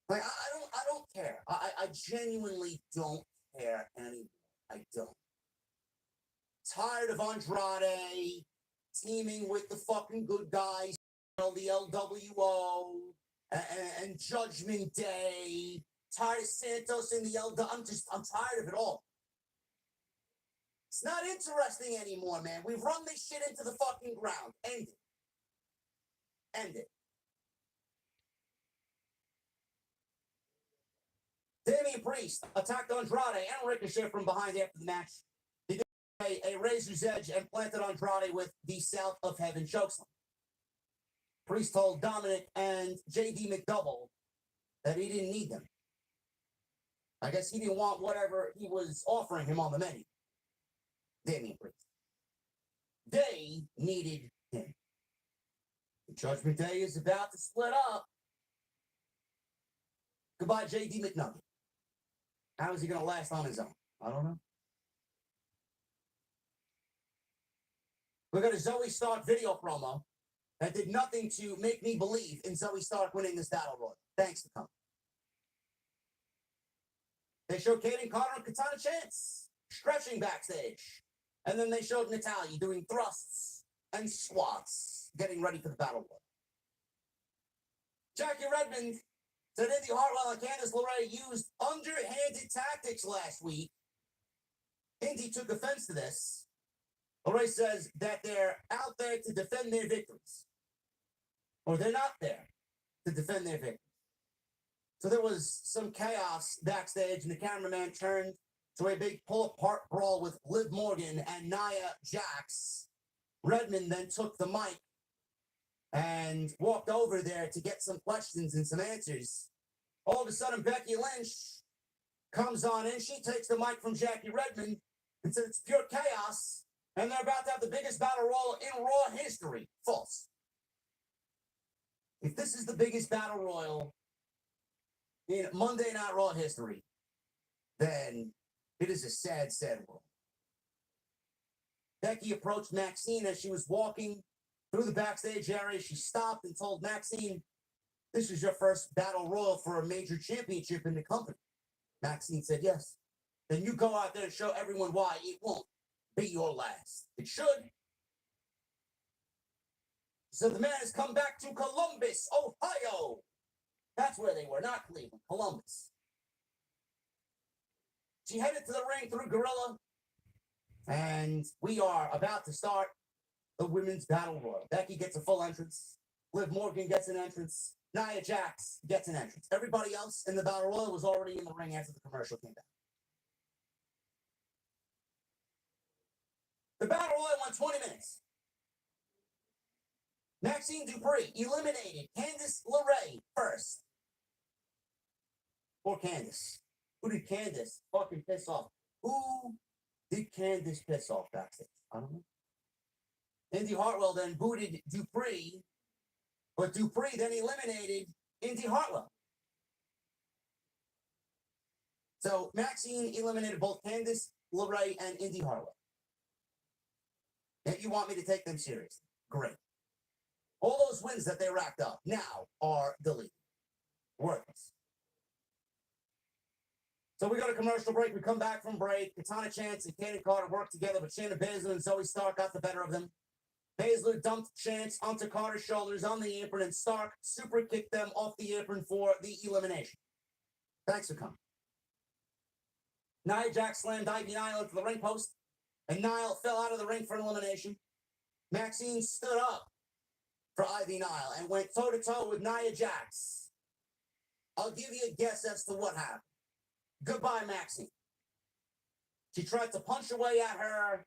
Like I don't care. I genuinely don't care anymore. I don't. Tired of Andrade teaming with the fucking good guys, the LWO and Judgment Day. Tired of Santos in the LW. I'm tired of it all. It's not interesting anymore, man. We've run this shit into the fucking ground. End it. End it. Damian Priest attacked Andrade and Ricochet from behind after the match. He did a razor's edge and planted Andrade with the South of Heaven chokeslam. Priest told Dominic and JD McDouble that he didn't need them. I guess he didn't want whatever he was offering him on the menu. Damian Priest. They needed him. The Judgment Day is about to split up. Goodbye, JD McNugget. How is he going to last on his own? I don't know. We got a Zoe Stark video promo that did nothing to make me believe in Zoe Stark winning this battle royal. Thanks to come. They showed Kaden Carter and Katana Chance stretching backstage. And then they showed Natalya doing thrusts and squats, getting ready for the battle royal. Jackie Redmond said Indy Hartwell and Candice LeRae used underhanded tactics last week. Indy took offense to this. LeRae says that they're out there to defend their victories. Or they're not there to defend their victories. So there was some chaos backstage, and the cameraman turned to a big pull-apart brawl with Liv Morgan and Nia Jax. Redmond then took the mic and walked over there to get some questions and some answers. All of a sudden, Becky Lynch comes on in. She takes the mic from Jackie Redmond and says it's pure chaos, and they're about to have the biggest battle royal in Raw history. False. If this is the biggest battle royal in Monday Night Raw history, then it is a sad, sad world. Becky approached Maxine as she was walking through the backstage area. She stopped and told Maxine, "This is your first battle royal for a major championship in the company." Maxine said, "Yes." "Then you go out there and show everyone why it won't be your last." "It should." So the man has come back to Columbus, Ohio. That's where they were, not Cleveland, Columbus. She headed to the ring through Gorilla, and we are about to start the women's battle royal. Becky gets a full entrance. Liv Morgan gets an entrance. Nia Jax gets an entrance. Everybody else in the battle royal was already in the ring after the commercial came back. The battle royal went 20 minutes. Maxine Dupree eliminated Candice LeRae first. Or Candice. Who did Candace fucking piss off? Who did Candace piss off backstage? I don't know. Indy Hartwell then booted Dupree, but Dupree then eliminated Indy Hartwell. So Maxine eliminated both Candice LeRae and Indy Hartwell. If you want me to take them seriously, great. All those wins that they racked up now are deleted. Worthless. So we go to commercial break. We come back from break. Katana Chance and Kaden Carter work together, but Shayna Baszler and Zoe Stark got the better of them. Baszler dumped Chance onto Carter's shoulders on the apron, and Stark super kicked them off the apron for the elimination. Thanks for coming. Nia Jax slammed Ivy Nile into the ring post, and Nile fell out of the ring for an elimination. Maxine stood up for Ivy Nile and went toe-to-toe with Nia Jax. I'll give you a guess as to what happened. Goodbye, Maxine. She tried to punch her way at her.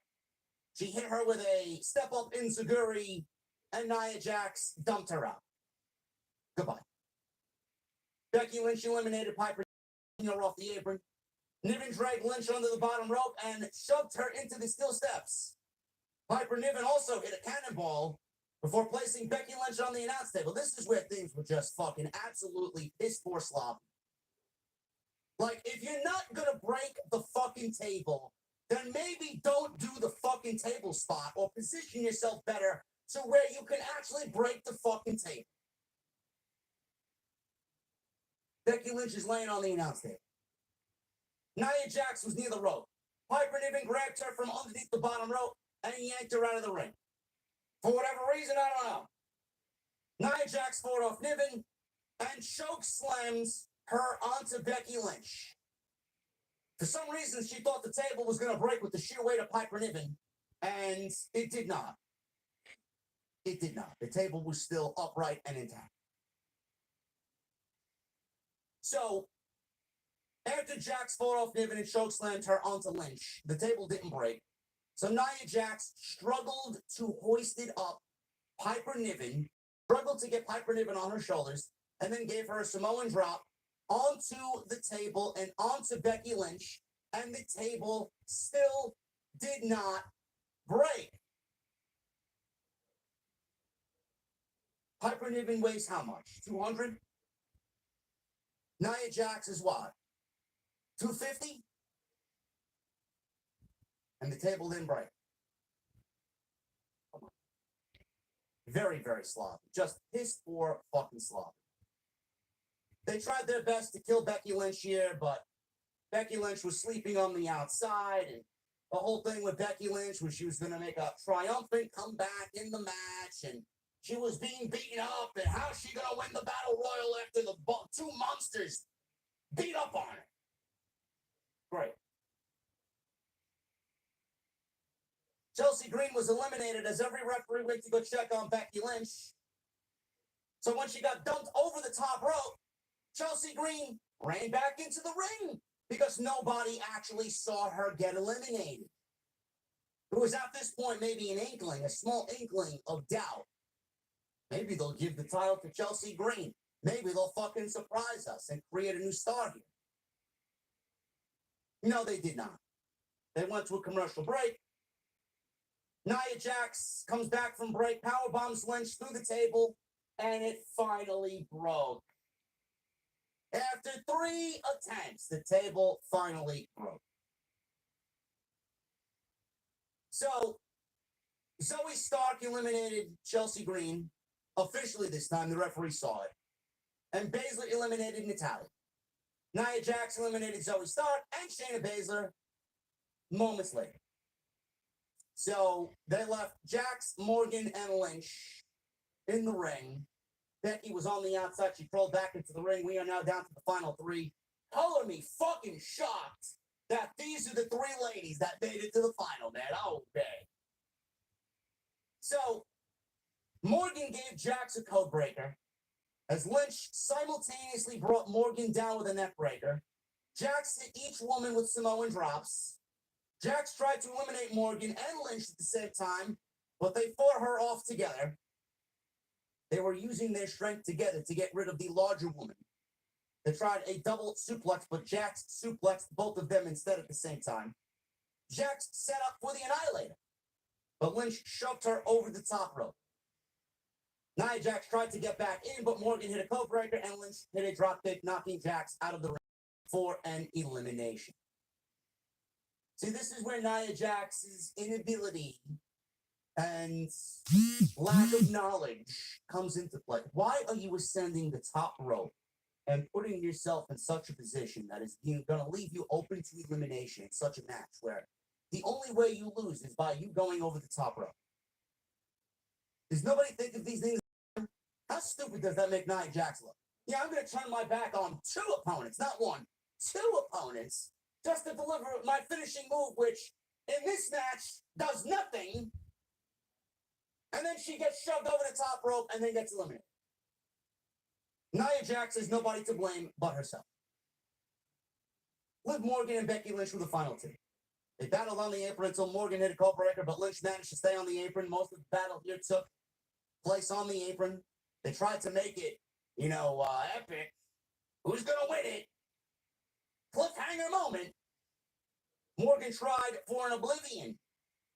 She hit her with a step-up enziguri, and Nia Jax dumped her out. Goodbye. Becky Lynch eliminated Piper off the apron. Niven dragged Lynch under the bottom rope and shoved her into the steel steps. Piper Niven also hit a cannonball before placing Becky Lynch on the announce table. This is where things were just fucking absolutely piss-poor sloppy. Like, if you're not gonna break the fucking table, then maybe don't do the fucking table spot or position yourself better to where you can actually break the fucking table. Becky Lynch is laying on the announce table. Nia Jax was near the rope. Piper Niven grabbed her from underneath the bottom rope and yanked her out of the ring. For whatever reason, I don't know. Nia Jax fought off Niven and choke slams her onto Becky Lynch. For some reason, she thought the table was going to break with the sheer weight of Piper Niven, and it did not. It did not. The table was still upright and intact. So, after Jax fought off Niven and chokeslammed her onto Lynch, the table didn't break. So Nia Jax struggled to hoist it up Piper Niven, struggled to get Piper Niven on her shoulders, and then gave her a Samoan drop onto the table and onto Becky Lynch, and the table still did not break. Piper Niven weighs how much? 200? Nia Jax is what? 250? And the table didn't break. Very, very sloppy. Just piss poor fucking sloppy. They tried their best to kill Becky Lynch here, but Becky Lynch was sleeping on the outside, and the whole thing with Becky Lynch was she was going to make a triumphant comeback in the match, and she was being beaten up, and how's she going to win the Battle Royal after the two monsters beat up on her? Great. Chelsea Green was eliminated as every referee went to go check on Becky Lynch. So when she got dumped over the top rope, Chelsea Green ran back into the ring because nobody actually saw her get eliminated. It was at this point maybe an inkling, a small inkling of doubt. Maybe they'll give the title to Chelsea Green. Maybe they'll fucking surprise us and create a new star here. No, they did not. They went to a commercial break. Nia Jax comes back from break, powerbombs Lynch through the table, and it finally broke. After 3 attempts, the table finally broke. So, Zoe Stark eliminated Chelsea Green. Officially this time, the referee saw it. And Baszler eliminated Natalya. Nia Jax eliminated Zoe Stark and Shayna Baszler moments later. So they left Jax, Morgan, and Lynch in the ring. Becky was on the outside. She crawled back into the ring. We are now down to the final 3. Color me fucking shocked that these are the 3 ladies that made it to the final, man. Okay. So Morgan gave Jax a code breaker as Lynch simultaneously brought Morgan down with a neck breaker. Jax hit each woman with Samoan drops. Jax tried to eliminate Morgan and Lynch at the same time, but they fought her off together. They were using their strength together to get rid of the larger woman. They tried a double suplex, but Jax suplexed both of them instead at the same time. Jax set up for the Annihilator, but Lynch shoved her over the top rope. Nia Jax tried to get back in, but Morgan hit a code breaker and Lynch hit a dropkick, knocking Jax out of the ring for an elimination. See, this is where Nia Jax's inability and lack of knowledge comes into play. Why are you ascending the top rope and putting yourself in such a position that is going to leave you open to elimination in such a match where the only way you lose is by you going over the top rope? Does nobody think of these things? How stupid does that make Nia Jax look? Yeah, I'm going to turn my back on 2 opponents, not 1, 2 opponents, just to deliver my finishing move, which in this match does nothing. And then she gets shoved over the top rope and then gets eliminated. Nia Jax is nobody to blame but herself. Liv Morgan and Becky Lynch were the final 2. They battled on the apron until Morgan hit a code breaker, but Lynch managed to stay on the apron. Most of the battle here took place on the apron. They tried to make it, epic. Who's going to win it? Cliffhanger moment. Morgan tried for an oblivion,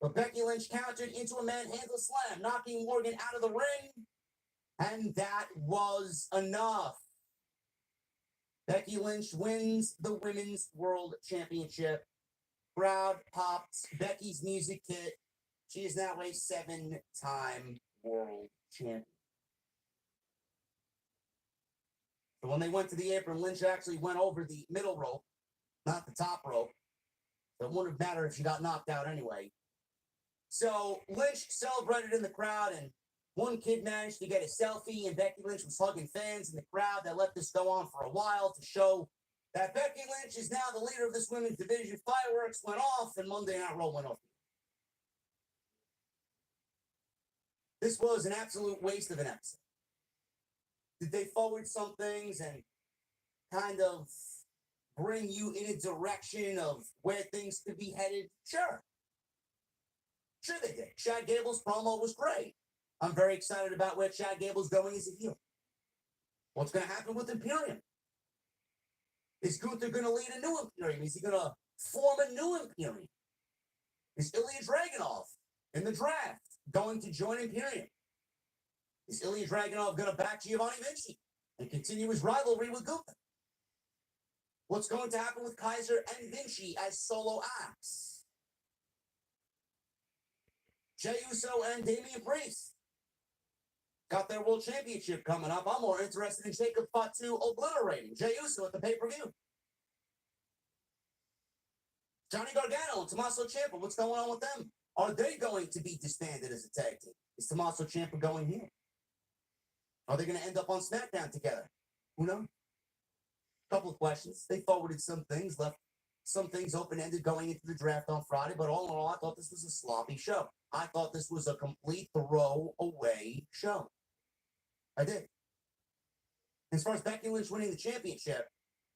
but Becky Lynch countered into a manhandle slam, knocking Morgan out of the ring, and that was enough. Becky Lynch wins the Women's World Championship. Crowd popped. Becky's music hit. She is now a 7-time world champion. So when they went to the apron, Lynch actually went over the middle rope, not the top rope. So it wouldn't have mattered if she got knocked out anyway. So Lynch celebrated in the crowd, and one kid managed to get a selfie, and Becky Lynch was hugging fans in the crowd that let this go on for a while to show that Becky Lynch is now the leader of this women's division. Fireworks went off, and Monday Night Raw went off. This was an absolute waste of an episode. Did they forward some things and kind of bring you in a direction of where things could be headed? Sure. Sure they did. Chad Gable's promo was great. I'm very excited about where Chad Gable's going as a heel. What's going to happen with Imperium? Is Gunther going to lead a new Imperium? Is he going to form a new Imperium? Is Ilya Dragunov in the draft going to join Imperium? Is Ilya Dragunov going to back Giovanni Vinci and continue his rivalry with Gunther? What's going to happen with Kaiser and Vinci as solo acts? Jey Uso and Damian Priest got their world championship coming up. I'm more interested in Jacob Fatu obliterating Jey Uso at the pay-per-view. Johnny Gargano and Tommaso Ciampa, what's going on with them? Are they going to be disbanded as a tag team? Is Tommaso Ciampa going here? Are they going to end up on SmackDown together? Who knows? Couple of questions. They forwarded some things, left some things open-ended going into the draft on Friday, but all in all, I thought this was a sloppy show. I thought this was a complete throwaway show. I did. As far as Becky Lynch winning the championship,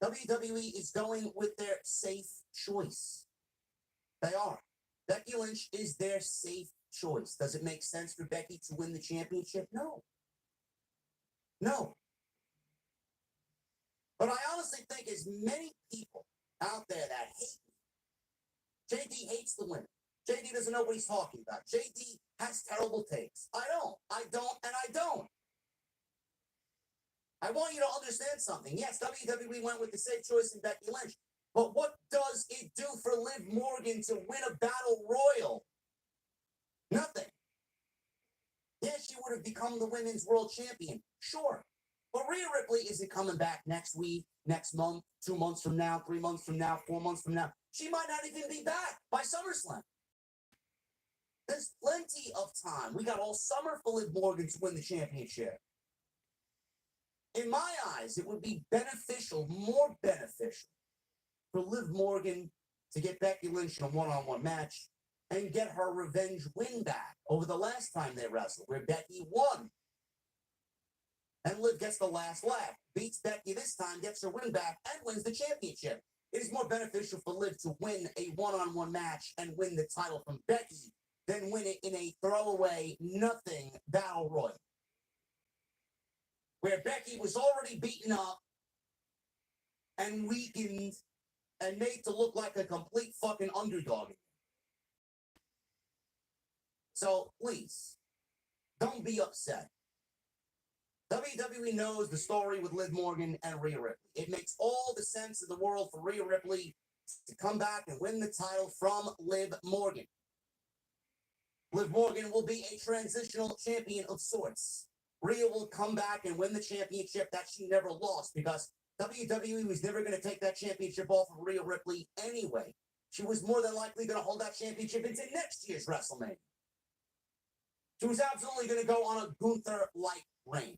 WWE is going with their safe choice. They are. Becky Lynch is their safe choice. Does it make sense for Becky to win the championship? No. No. But I honestly think as many people out there that hate me, JD hates the women. JD doesn't know what he's talking about. JD has terrible takes. I don't. I want you to understand something. Yes, WWE went with the safe choice in Becky Lynch. But what does it do for Liv Morgan to win a battle royal? Nothing. Yes, she would have become the women's world champion. Sure. But Rhea Ripley isn't coming back next week, next month, 2 months from now, 3 months from now, 4 months from now. She might not even be back by SummerSlam. There's plenty of time. We got all summer for Liv Morgan to win the championship. In my eyes, it would be beneficial, more beneficial, for Liv Morgan to get Becky Lynch in a one-on-one match and get her revenge win back over the last time they wrestled, where Becky won. And Liv gets the last laugh, beats Becky this time, gets her win back, and wins the championship. It is more beneficial for Liv to win a one-on-one match and win the title from Becky than win it in a throwaway, nothing battle royal, where Becky was already beaten up and weakened and made to look like a complete fucking underdog. So please, don't be upset. WWE knows the story with Liv Morgan and Rhea Ripley. It makes all the sense in the world for Rhea Ripley to come back and win the title from Liv Morgan. Liv Morgan will be a transitional champion of sorts. Rhea will come back and win the championship that she never lost because WWE was never going to take that championship off of Rhea Ripley anyway. She was more than likely going to hold that championship into next year's WrestleMania. She was absolutely going to go on a Gunther-like reign.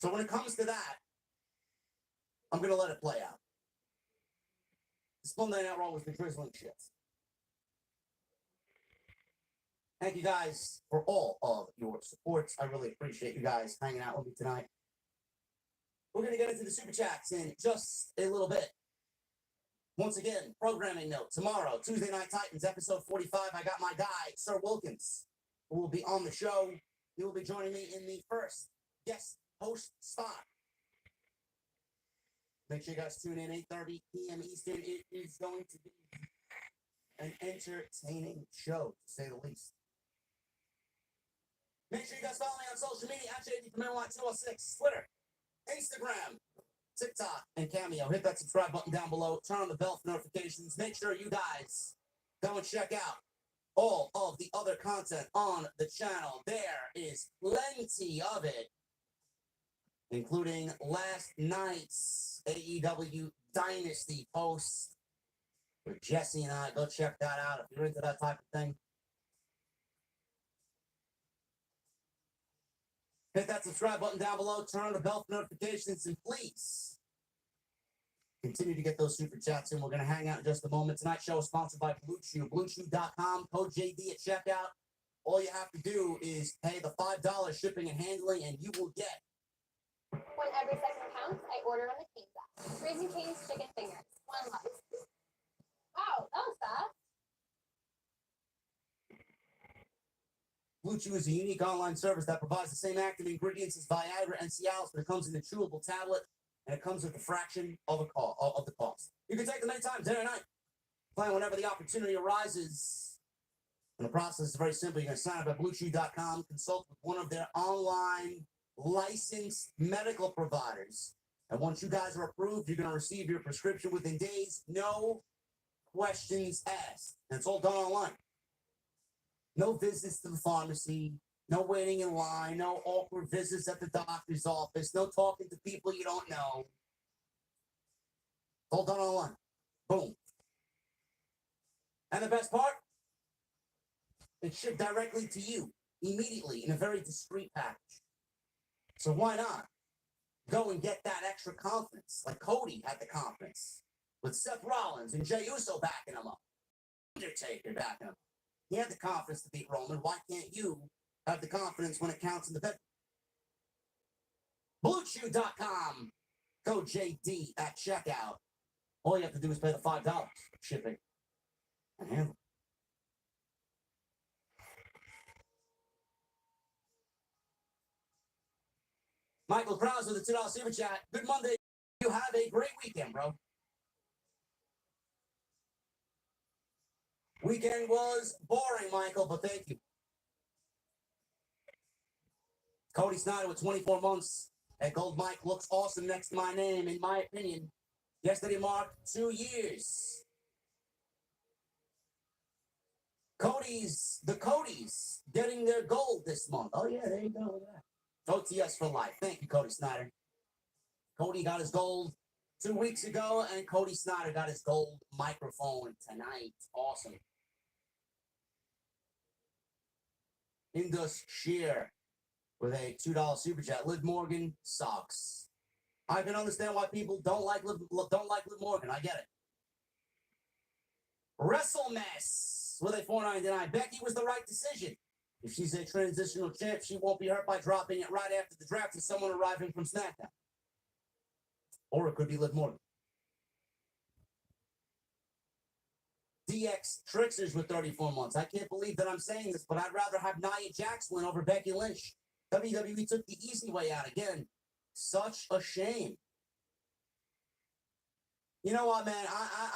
So when it comes to that, I'm going to let it play out. This Monday Night Raw was the drizzling shit. Thank you guys for all of your support. I really appreciate you guys hanging out with me tonight. We're going to get into the Super Chats in just a little bit. Once again, programming note. Tomorrow, Tuesday Night Titans, episode 45, I got my guy, Sir Wilkins, who will be on the show. He will be joining me in the first guest host spot. Make sure you guys tune in 8:30 p.m. Eastern. It is going to be an entertaining show, to say the least. Make sure you guys follow me on social media at JD206, Twitter, Instagram, TikTok, and Cameo. Hit that subscribe button down below. Turn on the bell for notifications. Make sure you guys go and check out all of the other content on the channel. There is plenty of it, including last night's AEW Dynasty post with Jesse and I. Go check that out if you're into that type of thing. Hit that subscribe button down below. Turn on the bell for notifications, and please continue to get those super chats in. We're going to hang out in just a moment. Tonight's show is sponsored by Blue Chew. BlueChew.com, code JD at checkout. All you have to do is pay the $5 shipping and handling, and you will get. When every second counts, I order on the pizza. Raising Cane's chicken fingers. One love. Wow, that was fast. Blue Chew is a unique online service that provides the same active ingredients as Viagra and Cialis, but it comes in a chewable tablet, and it comes with a fraction of the cost. You can take them anytime, day or night. Plan whenever the opportunity arises. And the process is very simple. You're going to sign up at BlueChew.com, consult with one of their online licensed medical providers. And once you guys are approved, you're going to receive your prescription within days. No questions asked. And it's all done online. No visits to the pharmacy, no waiting in line, no awkward visits at the doctor's office, no talking to people you don't know. All done online. Boom. And the best part? It's shipped directly to you immediately in a very discreet package. So why not go and get that extra confidence like Cody had the confidence with Seth Rollins and Jey Uso backing him up. Undertaker backing him up. He had the confidence to beat Roman. Why can't you have the confidence when it counts in the bed? BlueChew.com. Code JD at checkout. All you have to do is pay the $5 shipping and handling. Michael Krause with the $2 super chat. Good Monday. You have a great weekend, bro. Weekend was boring, Michael, but thank you. Cody Snyder with 24 months at Gold Mike looks awesome next to my name, in my opinion. Yesterday marked 2 years. The Codys getting their gold this month. Oh, yeah, there you go. Look at that. OTS for life. Thank you, Cody Snyder. Cody got his gold 2 weeks ago, and Cody Snyder got his gold microphone tonight. Awesome. Indus Shear with a $2 super chat. Liv Morgan sucks. I can understand why people don't like Liv Morgan. I get it. WrestleMess with a $4.99. Becky was the right decision. If she's a transitional champ, she won't be hurt by dropping it right after the draft to someone arriving from SmackDown. Or it could be Liv Morgan. DX Tricksters with 34 months. I can't believe that I'm saying this, but I'd rather have Nia Jax win over Becky Lynch. WWE took the easy way out again. Such a shame. You know what, man?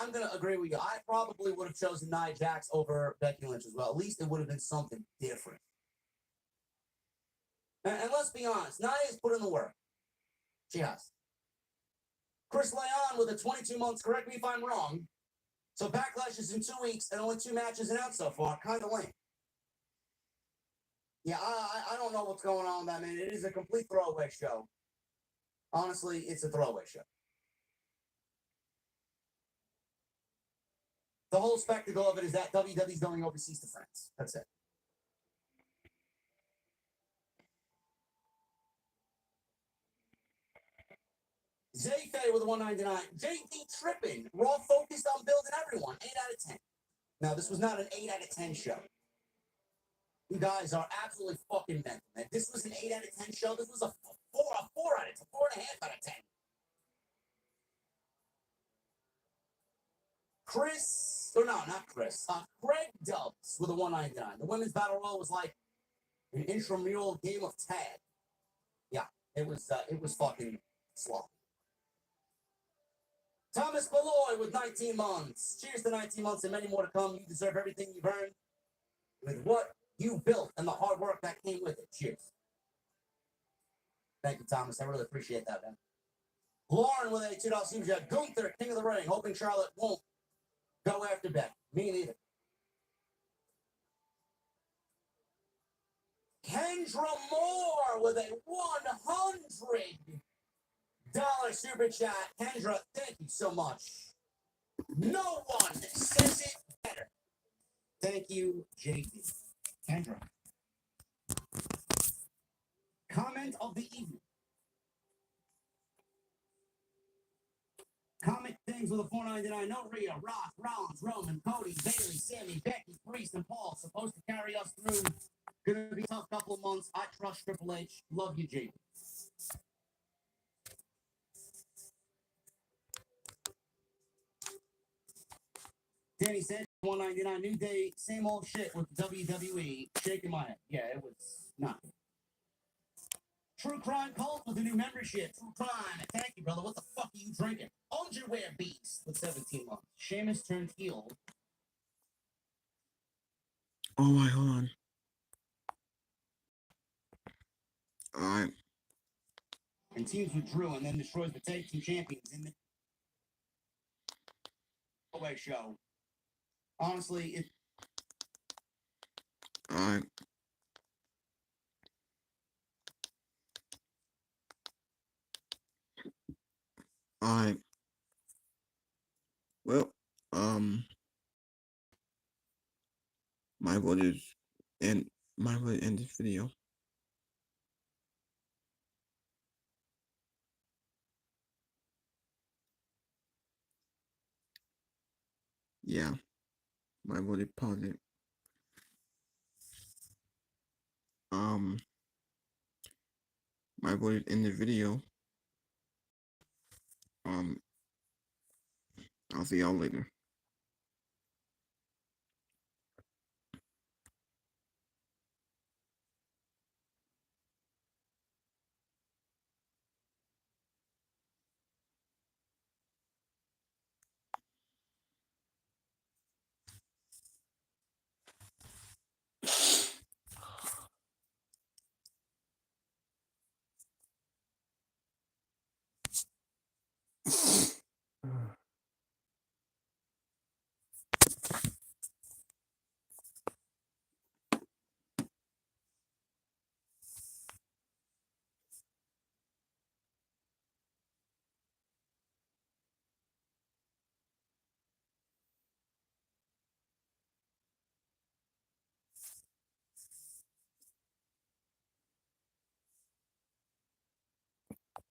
I'm gonna agree with you. I probably would have chosen Nia Jax over Becky Lynch as well. At least it would have been something different. And let's be honest, Nia's put in the work. She has. Chris Leon with a 22 months. Correct me if I'm wrong. So Backlash is in 2 weeks and only 2 matches announced so far. Kind of lame. Yeah, I don't know what's going on with that, man. It is a complete throwaway show. Honestly, it's a throwaway show. The whole spectacle of it is that WWE's going overseas to France. That's it. Zayfay with a 199. JD tripping. Raw focused on building everyone. 8 out of 10. Now, this was not an 8 out of 10 show. You guys are absolutely fucking mental, man. This was an 8 out of 10 show. This was a 4 out of 10, 4.5 out of 10. Craig Dubs with a 199. The women's battle royal was like an intramural game of tag. Yeah, it was fucking sloppy. Thomas Malloy with 19 months. Cheers to 19 months and many more to come. You deserve everything you've earned with what you built and the hard work that came with it. Cheers. Thank you, Thomas. I really appreciate that, man. Lauren with a $2 super chat. Gunther, King of the Ring, hoping Charlotte won't go after Becky. Me neither. Kendra Moore with a $100 super chat. Kendra, thank you so much. No one says it better. Thank you, JD. Kendra. Comment of the evening. Comment things with a 499. No Rhea, Rock, Rollins, Roman, Cody, Bailey, Sammy, Becky, Priest, and Paul. Supposed to carry us through. Gonna be a tough couple of months. I trust Triple H. Love you, JD. Danny said 199. New day, same old shit with WWE. Shaking my head. Yeah, it was not. True Crime Cult with a new membership. True Crime. Thank you, brother. What the fuck are you drinking? Underwear Beast with 17 months. Sheamus turned heel. Oh my, hold on. Alright. And teams with Drew and then destroys the tag team champions in the away show. Honestly, it. Alright. Alright. Well, my vote is end this video. Yeah. My vote is positive. My vote is in the video. I'll see y'all later.